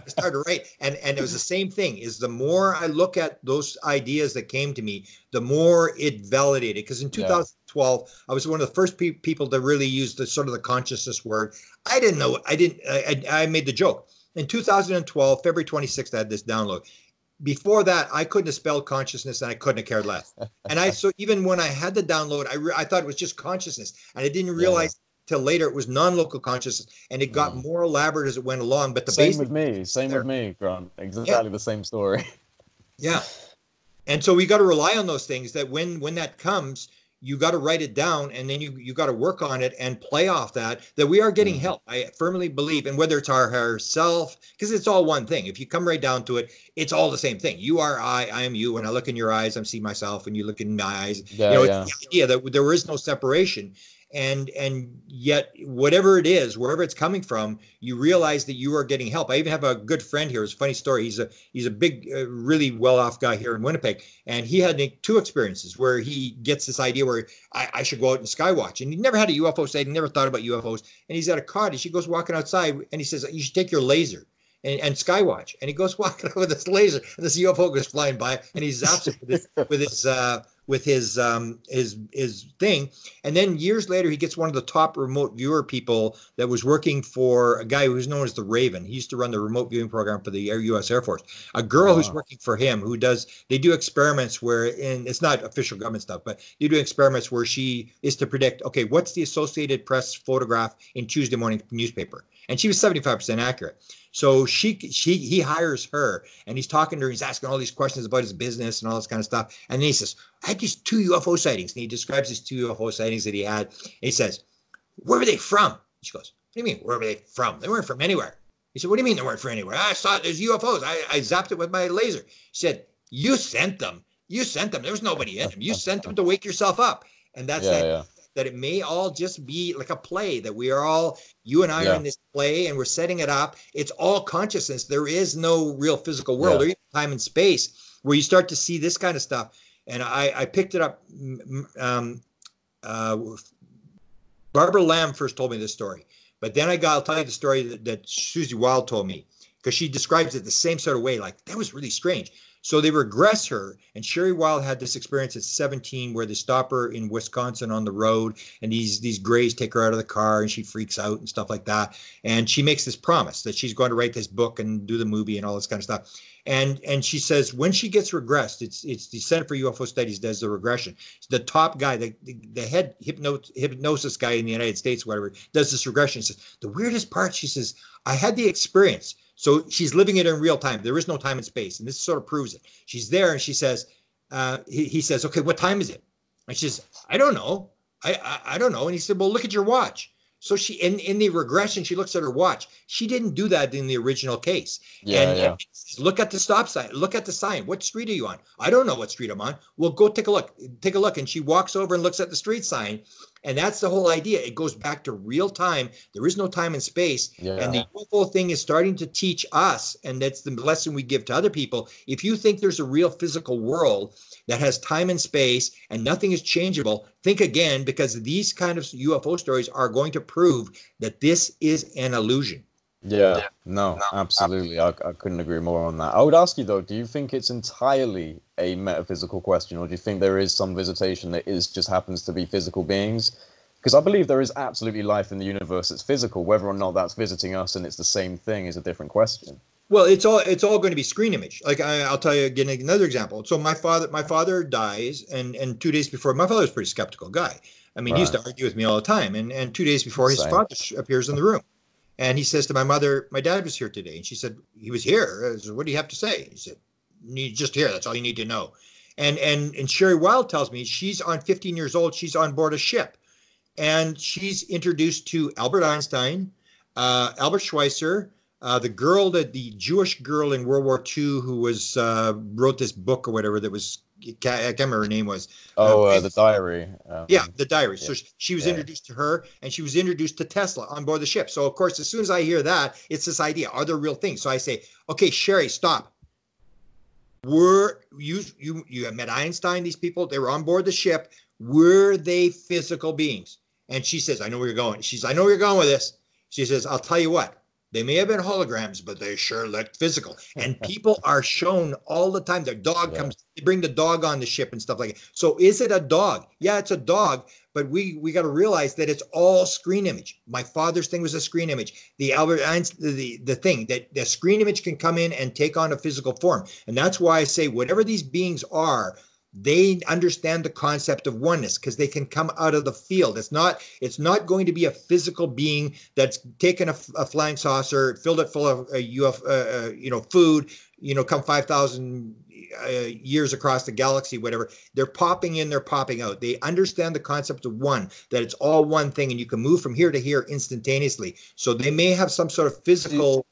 started to write, and it was the same thing. Is the more I look at those ideas that came to me, the more it validated. Because in 2012, I was one of the first people to really use the sort of the consciousness word. I didn't know. I made the joke. In 2012, February 26th, I had this download. Before that, I couldn't have spelled consciousness, and I couldn't have cared less. And so even when I had the download, I thought it was just consciousness, and I didn't realize till later it was non-local consciousness, and it got more elaborate as it went along. But the same with me, Grant. Exactly the same story. Yeah. And so we got to rely on those things, that when that comes, you got to write it down, and then you got to work on it and play off that we are getting help. I firmly believe, and whether it's our self, because it's all one thing. If you come right down to it, it's all the same thing. You are I am you. When I look in your eyes, I see myself, and you look in my eyes. It's the idea that there is no separation. And yet, whatever it is, wherever it's coming from, you realize that you are getting help. I even have a good friend here. It's a funny story. He's a big, really well-off guy here in Winnipeg, and he had two experiences where he gets this idea where I should go out and skywatch. And he never had a UFO sighting, never thought about UFOs. And he's at a cottage. He goes walking outside, and he says, "You should take your laser and skywatch." And he goes walking with this laser, and this UFO goes flying by, and he zaps it with his thing. And then years later, he gets one of the top remote viewer people that was working for a guy who's known as the Raven. He used to run the remote viewing program for the U.S. Air Force. A girl who's working for him they do experiments and it's not official government stuff, but they do experiments where she is to predict, okay, what's the Associated Press photograph in Tuesday morning newspaper? And she was 75% accurate. So he hires her, and he's talking to her. He's asking all these questions about his business and all this kind of stuff. And then he says, I had these 2 UFO sightings. And he describes his 2 UFO sightings that he had. And he says, where were they from? She goes, what do you mean, where were they from? They weren't from anywhere. He said, what do you mean they weren't from anywhere? I saw there's UFOs. I zapped it with my laser. She said, you sent them. You sent them. There was nobody in them. You sent them to wake yourself up. And that's that it may all just be like a play, that we are all, you and I are in this play, and we're setting it up. It's all consciousness. There is no real physical world or even time and space where you start to see this kind of stuff. And I picked it up. Barbara Lamb first told me this story, but then I'll tell you the story that Susie Wild told me, because she describes it the same sort of way. Like, that was really strange. So they regress her. And Sherry Wild had this experience at 17 where they stop her in Wisconsin on the road, and these Greys take her out of the car, and she freaks out and stuff like that. And she makes this promise that she's going to write this book and do the movie and all this kind of stuff. And she says when she gets regressed, it's the Center for UFO Studies does the regression. The top guy, the head hypnosis guy in the United States, whatever, does this regression. She says the weirdest part, she says, I had the experience. So she's living it in real time. There is no time and space, and this sort of proves it. She's there, and she says, he says, okay, what time is it? And she says, I don't know. I don't know. And he said, well, look at your watch. So she, in the regression, she looks at her watch. She didn't do that in the original case. And look at the stop sign. Look at the sign. What street are you on? I don't know what street I'm on. Well, go take a look. Take a look. And she walks over and looks at the street sign. And that's the whole idea. It goes back to real time. There is no time and space. Yeah. And the UFO thing is starting to teach us, and that's the lesson we give to other people. If you think there's a real physical world that has time and space and nothing is changeable, think again, because these kind of UFO stories are going to prove that this is an illusion. Yeah, no, absolutely. I couldn't agree more on that. I would ask you, though, do you think it's entirely a metaphysical question, or do you think there is some visitation that just happens to be physical beings? Because I believe there is absolutely life in the universe that's physical. Whether or not that's visiting us and it's the same thing is a different question. Well, it's all going to be screen image. Like I'll tell you again another example. So my father dies, and 2 days before, my father was a pretty skeptical guy. I mean, he used to argue with me all the time. And 2 days before, his father appears in the room, and he says to my mother, "My dad was here today." And she said, "He was here." I said, "What do you have to say?" He said, "He's just here. That's all you need to know." And Sherry Wild tells me she's 15 years old. She's on board a ship, and she's introduced to Albert Einstein, Albert Schweitzer. The Jewish girl in World War II who was wrote this book or whatever that was, I can't remember her name was. The diary. The diary. So she was introduced to her, and she was introduced to Tesla on board the ship. So of course, as soon as I hear that, it's this idea: are there real things? So I say, okay, Sherry, stop. You have met Einstein? These people, they were on board the ship. Were they physical beings? And she says, I know where you're going. I know where you're going with this. She says, I'll tell you what. They may have been holograms, but they sure looked physical. And people are shown all the time. Their dog comes, they bring the dog on the ship and stuff like that. So is it a dog? Yeah, it's a dog, but we got to realize that it's all screen image. My father's thing was a screen image. The Albert Einstein, the thing that the screen image can come in and take on a physical form. And that's why I say whatever these beings are, they understand the concept of oneness because they can come out of the field. It's not going to be a physical being that's taken a flying saucer, filled it full of food, come 5,000 years across the galaxy, whatever. They're popping in, they're popping out. They understand the concept of one, that it's all one thing, and you can move from here to here instantaneously. So they may have some sort of physical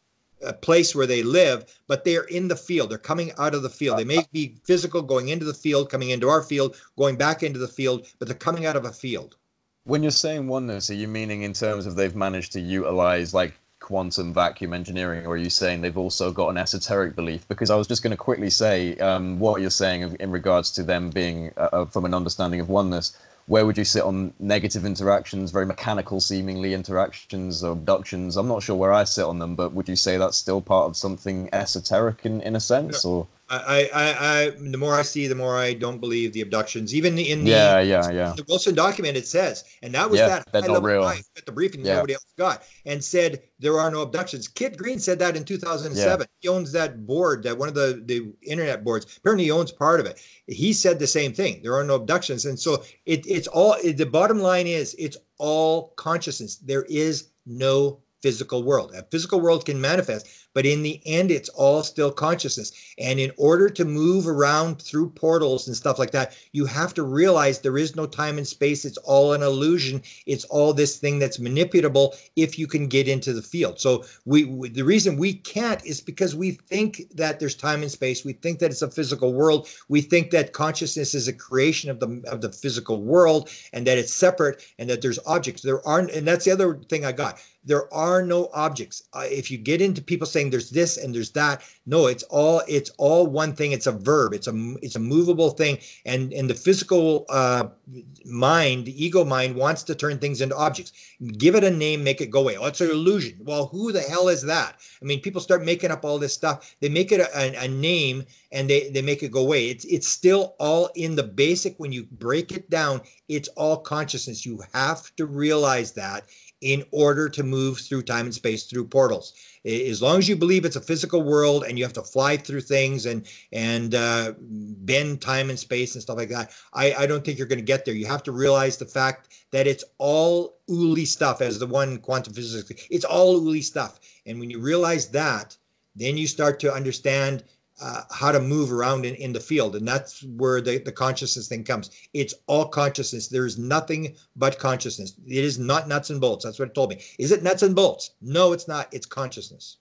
place where they live, but they're in the field. They're coming out of the field. They may be physical, going into the field, coming into our field, going back into the field, but they're coming out of a field. When you're saying oneness, are you meaning in terms of they've managed to utilize like quantum vacuum engineering, or are you saying they've also got an esoteric belief? Because I was just going to quickly say what you're saying in regards to them being from an understanding of oneness. Where would you sit on negative interactions, very mechanical seemingly interactions or abductions? I'm not sure where I sit on them, but would you say that's still part of something esoteric in a sense? Or the more I see, the more I don't believe the abductions. Even in the Wilson document, it says, and that was that high-level guy at the briefing nobody else got, and said there are no abductions. Kid Green said that in 2007. He owns that board, that one of the internet boards. Apparently, he owns part of it. He said the same thing. There are no abductions, and so it's all. The bottom line is it's all consciousness. There is no physical world. A physical world can manifest, but in the end, it's all still consciousness. And in order to move around through portals and stuff like that, you have to realize there is no time and space. It's all an illusion. It's all this thing that's manipulable if you can get into the field. So the reason we can't is because we think that there's time and space. We think that it's a physical world. We think that consciousness is a creation of the physical world, and that it's separate, and that there's objects. There aren't, and that's the other thing I got. There are no objects. If you get into people saying thing. There's this and there's that. No, it's all one thing. It's a verb. It's a movable thing. And the physical mind, the ego mind, wants to turn things into objects. Give it a name, make it go away. Oh, it's an illusion. Well, who the hell is that? I mean, people start making up all this stuff. They make it a name and they make it go away. It's still all in the basic. When you break it down, it's all consciousness. You have to realize that in order to move through time and space through portals. As long as you believe it's a physical world and you have to fly through things and bend time and space and stuff like that, I don't think you're going to get there. You have to realize the fact that it's all ooly stuff, as the one quantum physicist. It's all ooly stuff. And when you realize that, then you start to understand how to move around in the field. And that's where the consciousness thing comes. It's all consciousness. There's nothing but consciousness. It is not nuts and bolts. That's what it told me. Is it nuts and bolts? No, it's not. It's consciousness.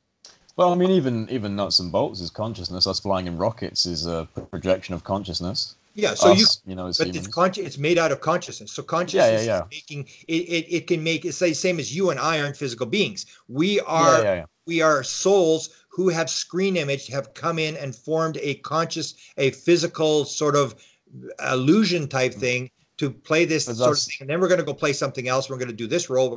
Well, I mean, even nuts and bolts is consciousness. Us flying in rockets is a projection of consciousness. Yeah, so as but humans. it's made out of consciousness. So consciousness Yeah. is making it can make, it's the same as you and I aren't physical beings. We are we are souls who have screen image, have come in and formed a physical sort of illusion type thing to play this sort of thing. And then we're going to go play something else. We're going to do this role.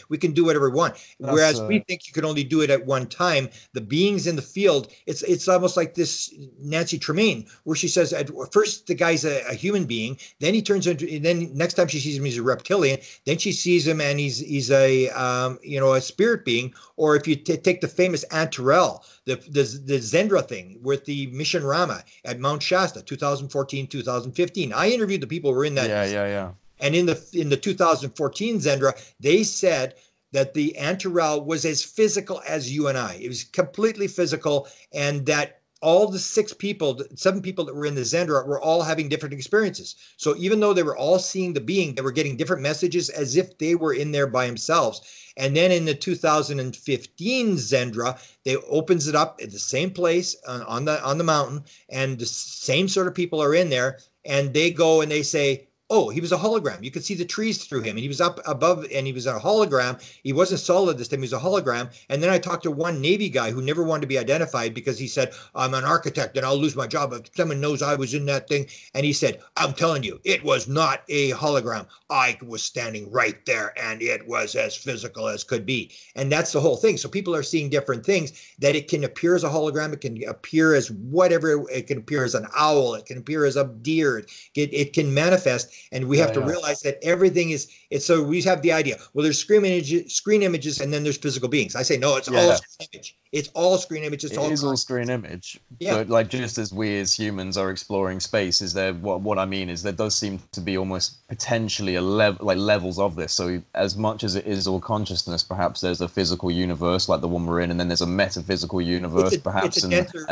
We can do whatever we want. Whereas we think you can only do it at one time. The beings in the field, it's almost like this Nancy Tremaine, where she says at first the guy's a human being, then he turns into, then next time she sees him, he's a reptilian. Then she sees him and he's a a spirit being. Or if you take the famous Aunt Terrell, the Zendra thing with the Mission Rama at Mount Shasta, 2014, 2015. I interviewed the people who were in that. Yeah. And in the 2014 Zendra, they said that the Aunt Terrell was as physical as you and I. It was completely physical, and that all the 7 people that were in the Zendra were all having different experiences. So even though they were all seeing the being, they were getting different messages as if they were in there by themselves. And then in the 2015 Zendra, they opens it up at the same place on the mountain, and the same sort of people are in there, and they go and they say, oh, he was a hologram. You could see the trees through him, and he was up above, and he was a hologram. He wasn't solid this time. He was a hologram. And then I talked to one Navy guy who never wanted to be identified because he said, I'm an architect and I'll lose my job if someone knows I was in that thing. And he said, I'm telling you, it was not a hologram. I was standing right there, and it was as physical as could be. And that's the whole thing. So people are seeing different things, that it can appear as a hologram. It can appear as whatever. It can appear as an owl. It can appear as a deer. It can manifest. And we have to realize that everything is, so we have the idea, well, there's screen images, and then there's physical beings. I say, no, it's all screen image. It's all screen image. It is all screen image. Yeah. But like, just as we as humans are exploring space, is there, what I mean is there does seem to be almost potentially a levels of this. So as much as it is all consciousness, perhaps there's a physical universe like the one we're in, and then there's a metaphysical universe, perhaps. It's a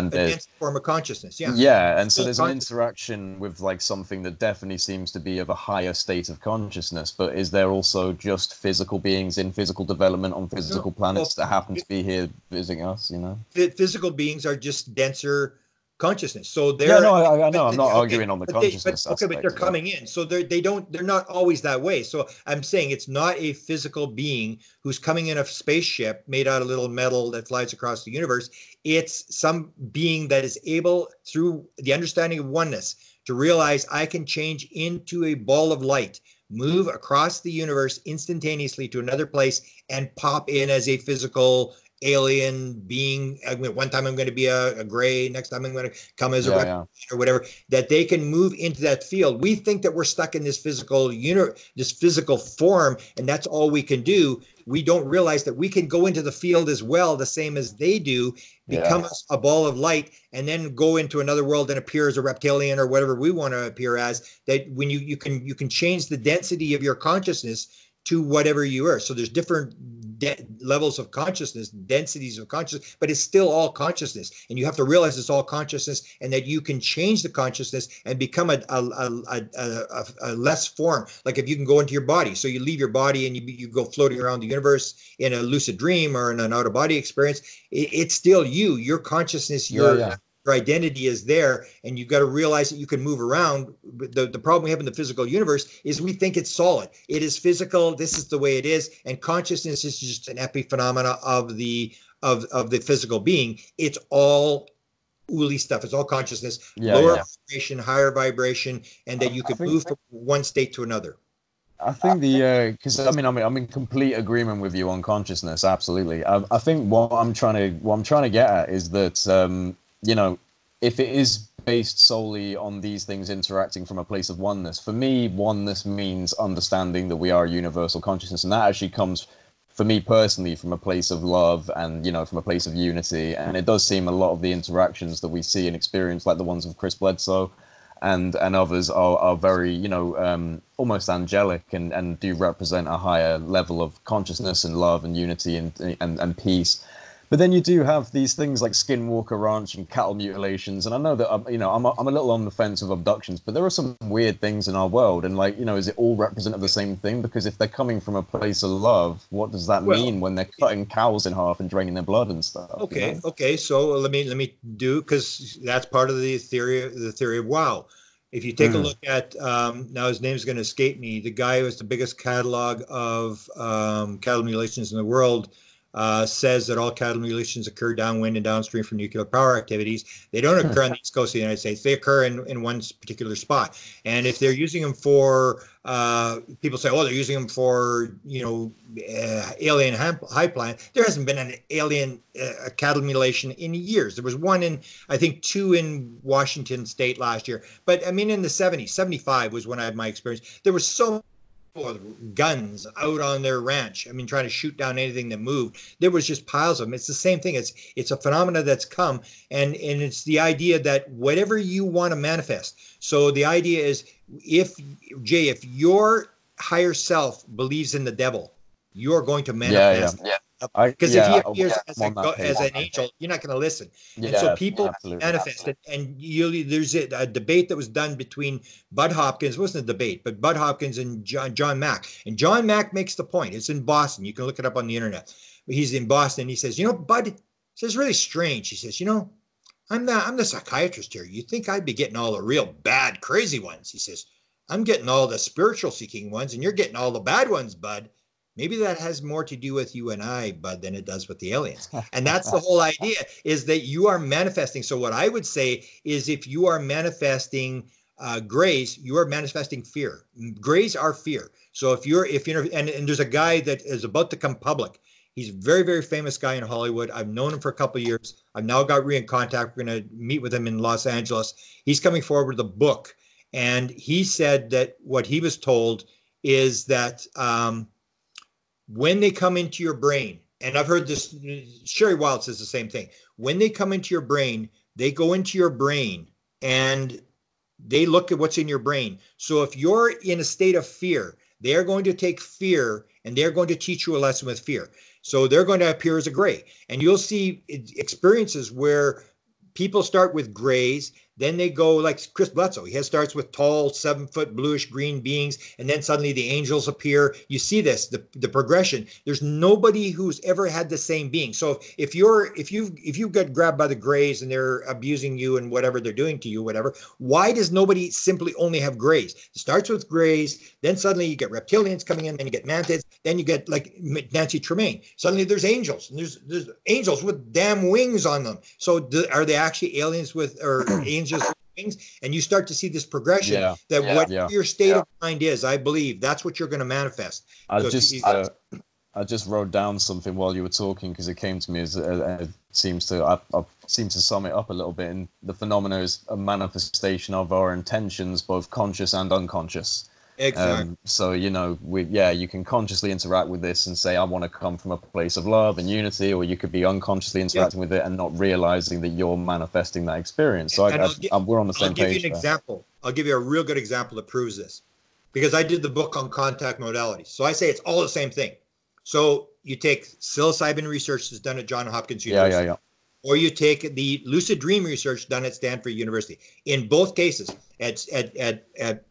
denser form of consciousness. Yeah. Yeah. And so there's an interaction with like something that definitely seems to be of a higher state of consciousness. But is there also just physical beings in physical development on physical planets that happen to be here visiting us, Physical beings are just denser consciousness. So they're I know. I'm not arguing on the consciousness aspect. But they're coming in. So they're not always that way. So I'm saying it's not a physical being who's coming in a spaceship made out of little metal that flies across the universe. It's some being that is able, through the understanding of oneness, to realize I can change into a ball of light, move across the universe instantaneously to another place, and pop in as a physical alien being. One time I'm going to be a gray, next time I'm going to come as a reptile or whatever, that they can move into that field. We think that we're stuck in this physical this physical form, and that's all we can do. We don't realize that we can go into the field as well, the same as they do, become a ball of light, and then go into another world and appear as a reptilian or whatever we want to appear as. That when you can change the density of your consciousness to whatever you are. So there's different levels of consciousness, densities of consciousness, but it's still all consciousness. And you have to realize it's all consciousness, and that you can change the consciousness and become a less form. Like if you can go into your body, so you leave your body and you go floating around the universe in a lucid dream or in an out of body experience, it's still you, your consciousness, Your identity is there, and you've got to realize that you can move around. The problem we have in the physical universe is we think it's solid. It is physical. This is the way it is, and consciousness is just an epiphenomena of the physical being. It's all ooly stuff. It's all consciousness, lower vibration, higher vibration, and that you could move from one state to another. I think because I'm in complete agreement with you on consciousness. Absolutely. I think what I'm trying to get at is that if it is based solely on these things interacting from a place of oneness, for me, oneness means understanding that we are a universal consciousness, and that actually comes, for me personally, from a place of love and from a place of unity. And it does seem a lot of the interactions that we see and experience, like the ones of Chris Bledsoe and others, are very almost angelic and do represent a higher level of consciousness and love and unity and peace. But then you do have these things like Skinwalker Ranch and cattle mutilations, and I know that I'm a little on the fence with abductions, but there are some weird things in our world, and is it all representative of the same thing? Because if they're coming from a place of love, what does that mean when they're cutting cows in half and draining their blood and stuff? Okay. So let me do, because that's part of the theory of wow. If you take a look at now, his name's going to escape me. The guy who has the biggest catalog of cattle mutilations in the world. Says that all cattle mutilations occur downwind and downstream from nuclear power activities. They don't occur on the east coast of the United States. They occur in one particular spot. And if they're using them for, people say, they're using them for, alien high planet. There hasn't been an alien cattle mutilation in years. There was one I think 2 in Washington State last year. But I mean, in the 70s, 75 was when I had my experience. There was so guns out on their ranch. I mean, trying to shoot down anything that moved. There was just piles of them. It's the same thing. It's a phenomena that's come, and it's the idea that whatever you want to manifest. So the idea is, if your higher self believes in the devil, you're going to manifest. Because if he appears as an angel, you're not going to listen. And so people manifest it. And there's a debate that was done between Bud Hopkins. It wasn't a debate, but Bud Hopkins and John Mack. And John Mack makes the point. It's in Boston. You can look it up on the internet. He's in Boston. He says, Bud says, really strange. He says, I'm the psychiatrist here. You think I'd be getting all the real bad, crazy ones? He says, I'm getting all the spiritual seeking ones, and you're getting all the bad ones, Bud. Maybe that has more to do with you and I, Bud, than it does with the aliens. And that's the whole idea, is that you are manifesting. So what I would say is, if you are manifesting grays, you are manifesting fear. Grays are fear. So if you're and there's a guy that is about to come public. He's a very, very famous guy in Hollywood. I've known him for a couple of years. I've now got in contact. We're going to meet with him in Los Angeles. He's coming forward with a book. And he said that what he was told is that when they come into your brain, and I've heard this, Sherry Wild says the same thing. When they come into your brain, they go into your brain and they look at what's in your brain. So if you're in a state of fear, they're going to take fear and they're going to teach you a lesson with fear. So they're going to appear as a gray. And you'll see experiences where people start with grays, then they go like Chris Bledsoe. He starts with tall, 7-foot bluish green beings, and then suddenly the angels appear. You see this, the progression. There's nobody who's ever had the same being. So if you get grabbed by the grays and they're abusing you and whatever they're doing to you, whatever, why does nobody simply only have grays? It starts with grays, then suddenly you get reptilians coming in, then you get mantids, then you get like Nancy Tremaine. Suddenly there's angels, and there's angels with damn wings on them. So are they actually aliens or angels with wings? And you start to see this progression whatever your state of mind is, I believe that's what you're going to manifest. I just wrote down something while you were talking, because it came to me as it seems to sum it up a little bit. And the phenomena is a manifestation of our intentions, both conscious and unconscious. Exactly. So you can consciously interact with this and say, I want to come from a place of love and unity, or you could be unconsciously interacting with it and not realizing that you're manifesting that experience. So we're on the same page. I'll give you an example. I'll give you a real good example that proves this, because I did the book on contact modalities. So I say it's all the same thing. So you take psilocybin research that's done at Johns Hopkins University. Or you take the lucid dream research done at Stanford University. In both cases, at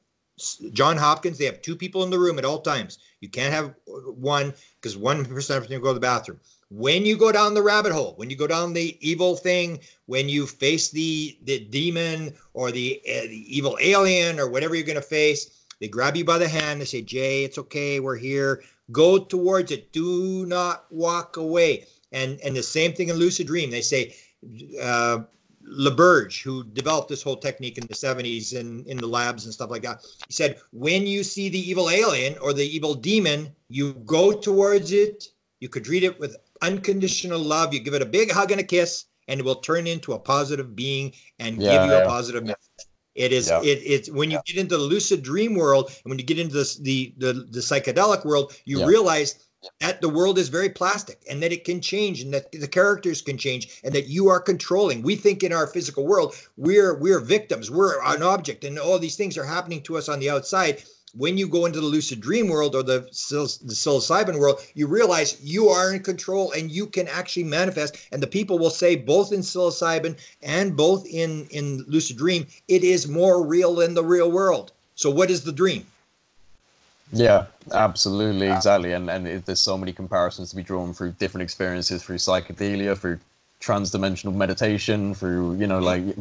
John Hopkins, they have two people in the room at all times. You can't have one because one person has to go to the bathroom. When you go down the rabbit hole, when you go down the evil thing, when you face the demon or the evil alien or whatever you're going to face, they grab you by the hand. They say, Jay, it's okay. We're here. Go towards it. Do not walk away. And the same thing in lucid dream. They say, LeBurge, who developed this whole technique in the 70s in the labs and stuff like that, he said, when you see the evil alien or the evil demon, you go towards it. You could treat it with unconditional love. You give it a big hug and a kiss, and it will turn into a positive being and give you a positive message. It is it's when you get into the lucid dream world and when you get into the psychedelic world, you realize that the world is very plastic and that it can change and that the characters can change and that you are controlling. We think in our physical world, we're victims, we're an object, and all these things are happening to us on the outside. When you go into the lucid dream world or the psilocybin world, you realize you are in control and you can actually manifest. And the people will say, both in psilocybin and both in lucid dream, it is more real than the real world. So what is the dream? Yeah, absolutely, exactly. And there's so many comparisons to be drawn through different experiences, through psychedelia, through trans-dimensional meditation, through,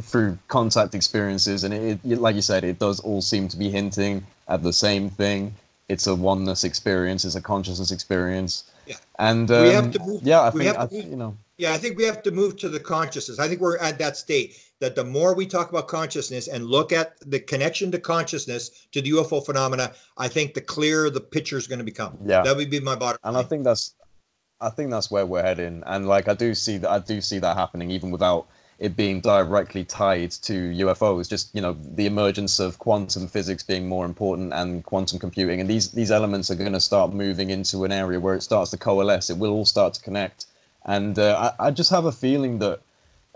through contact experiences. And it, like you said, it does all seem to be hinting at the same thing. It's a oneness experience, it's a consciousness experience. Yeah. And we have to move, I think we have to move to the consciousness. I think we're at that state that the more we talk about consciousness and look at the connection to consciousness to the UFO phenomena, I think the clearer the picture is going to become. Yeah, that would be my bottom line. And I think that's where we're heading. And like I do see that happening even without it being directly tied to UFOs. Just the emergence of quantum physics being more important and quantum computing, and these elements are going to start moving into an area where it starts to coalesce. It will all start to connect. And I just have a feeling that,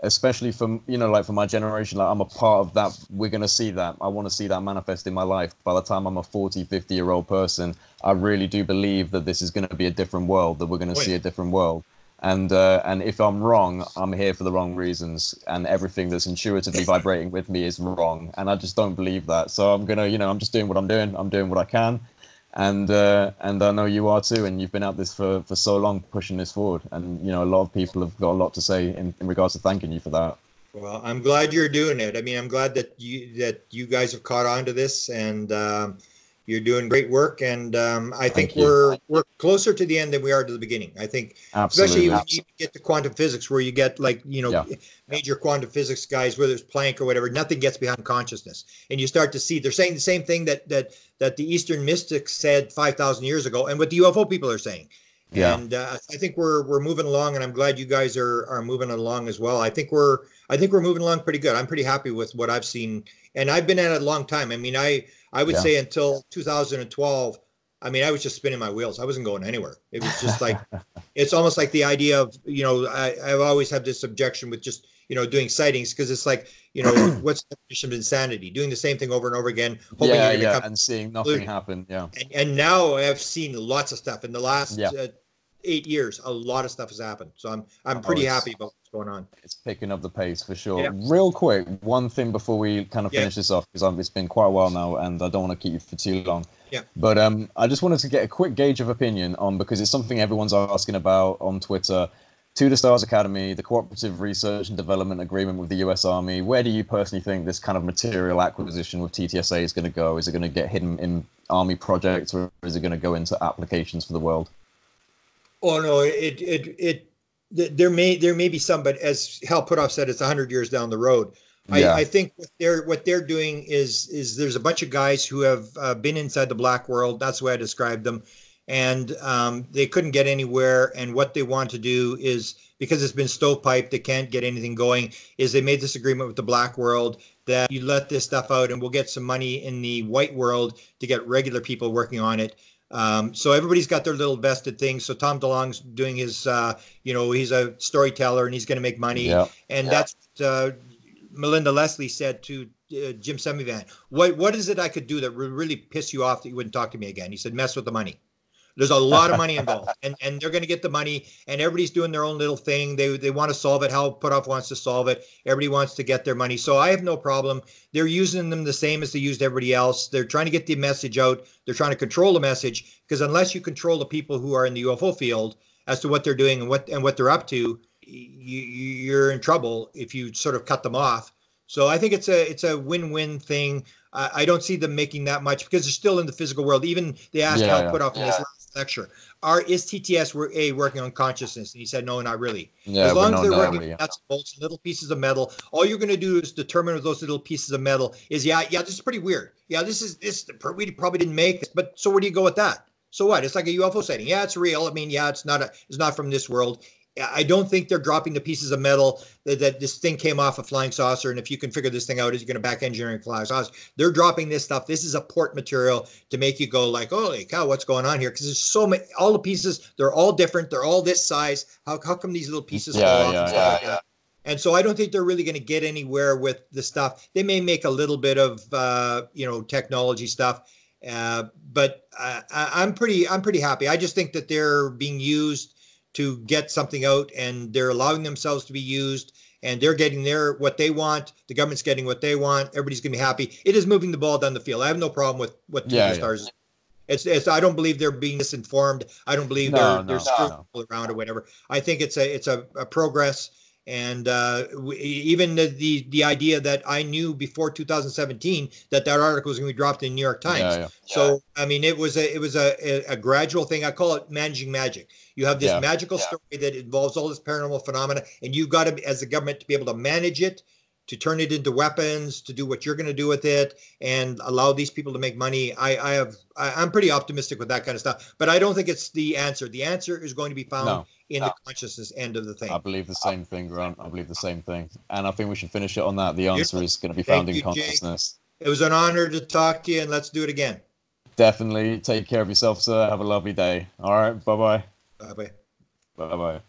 especially for for my generation, I'm a part of that. We're going to see that. I want to see that manifest in my life. By the time I'm a 40, 50-year-old person, I really do believe that this is going to be a different world, that we're going to see a different world. And if I'm wrong, I'm here for the wrong reasons, and everything that's intuitively vibrating with me is wrong, and I just don't believe that. So I'm gonna, I'm just doing what I'm doing. I'm doing what I can, and I know you are too. And you've been at this for so long, pushing this forward. And a lot of people have got a lot to say in regards to thanking you for that. Well, I'm glad you're doing it. I mean, I'm glad that you guys have caught on to this, and you're doing great work, and I think we're closer to the end than we are to the beginning. I think, especially when you get to quantum physics, where you get major quantum physics guys, whether it's Planck or whatever, nothing gets behind consciousness, and you start to see they're saying the same thing that the Eastern mystics said 5,000 years ago, and what the UFO people are saying. Yeah. And I think we're moving along, and I'm glad you guys are moving along as well. I think we're moving along pretty good. I'm pretty happy with what I've seen, and I've been at it a long time. I mean, I would say until 2012, I mean, I was just spinning my wheels. I wasn't going anywhere. It was just like, it's almost like the idea of, I've always had this objection with just, doing sightings, because it's like, what's the definition of insanity? Doing the same thing over and over again, hoping you're going to come and seeing nothing happen. Yeah. And now I've seen lots of stuff in the last 8 years. A lot of stuff has happened. So I'm pretty happy about what's going on. It's picking up the pace for sure. Yeah. Real quick, one thing before we kind of finish this off, because it's been quite a while now and I don't want to keep you for too long. Yeah. But I just wanted to get a quick gauge of opinion on, because it's something everyone's asking about on Twitter. To the Stars Academy, the Cooperative Research and Development Agreement with the US Army. Where do you personally think this kind of material acquisition with TTSA is going to go? Is it going to get hidden in Army projects, or is it going to go into applications for the world? Oh no, there may be some, but as Hal Puthoff said, it's 100 years down the road. I think what they're doing is there's a bunch of guys who have been inside the black world. That's the way I described them. And they couldn't get anywhere. And what they want to do is, because it's been stovepiped, they can't get anything going, is they made this agreement with the black world that you let this stuff out and we'll get some money in the white world to get regular people working on it. So everybody's got their little vested things. So Tom DeLonge's doing his, he's a storyteller and he's going to make money. And that's Melinda Leslie said to Jim Semivan, what is it I could do that would really piss you off that you wouldn't talk to me again? He said, mess with the money. There's a lot of money involved, and they're going to get the money, and everybody's doing their own little thing. They want to solve it. How Putoff wants to solve it. Everybody wants to get their money. So I have no problem. They're using them the same as they used everybody else. They're trying to get the message out. They're trying to control the message, because unless you control the people who are in the UFO field as to what they're doing and what they're up to, you're in trouble if you sort of cut them off. So I think it's a win-win thing. I don't see them making that much, because they're still in the physical world. Even they asked Hal Putoff in his last lecture, is TTS working on consciousness? And he said, no, not really. As long as they're working on nuts and bolts, little pieces of metal, all you're going to do is determine if those little pieces of metal is, this is pretty weird. Yeah, this we probably didn't make this, but so where do you go with that? So what? It's like a UFO sighting. Yeah, it's real. I mean, yeah, it's not from this world. I don't think they're dropping the pieces of metal that this thing came off a flying saucer. And if you can figure this thing out, is you're going to back engineering flying saucer. They're dropping this stuff. This is a port material to make you go like, holy cow, what's going on here? Because there's so many, all the pieces, they're all different. They're all this size. How come these little pieces fall off and stuff like that? And so I don't think they're really going to get anywhere with the stuff. They may make a little bit of, technology stuff. But I'm pretty happy. I just think that they're being used to get something out, and they're allowing themselves to be used, and they're getting what they want. The government's getting what they want. Everybody's going to be happy. It is moving the ball down the field. I have no problem with what stars. It's I don't believe they're being misinformed. I don't believe they're screwing people around or whatever. I think it's a progress. And even the idea that I knew before 2017 that article was going to be dropped in the New York Times. So I mean, it was a gradual thing. I call it managing magic. You have this magical story that involves all this paranormal phenomena, and you've got to, as a government, to be able to manage it, to turn it into weapons, to do what you're going to do with it, and allow these people to make money. I'm pretty optimistic with that kind of stuff, but I don't think it's the answer. The answer is going to be found in the consciousness end of the thing. I believe the same thing, Grant. I believe the same thing, and I think we should finish it on that. The answer is going to be found in consciousness. Jake. It was an honor to talk to you, and let's do it again. Definitely. Take care of yourself, sir. Have a lovely day. All right. Bye-bye. Bye-bye. Bye-bye.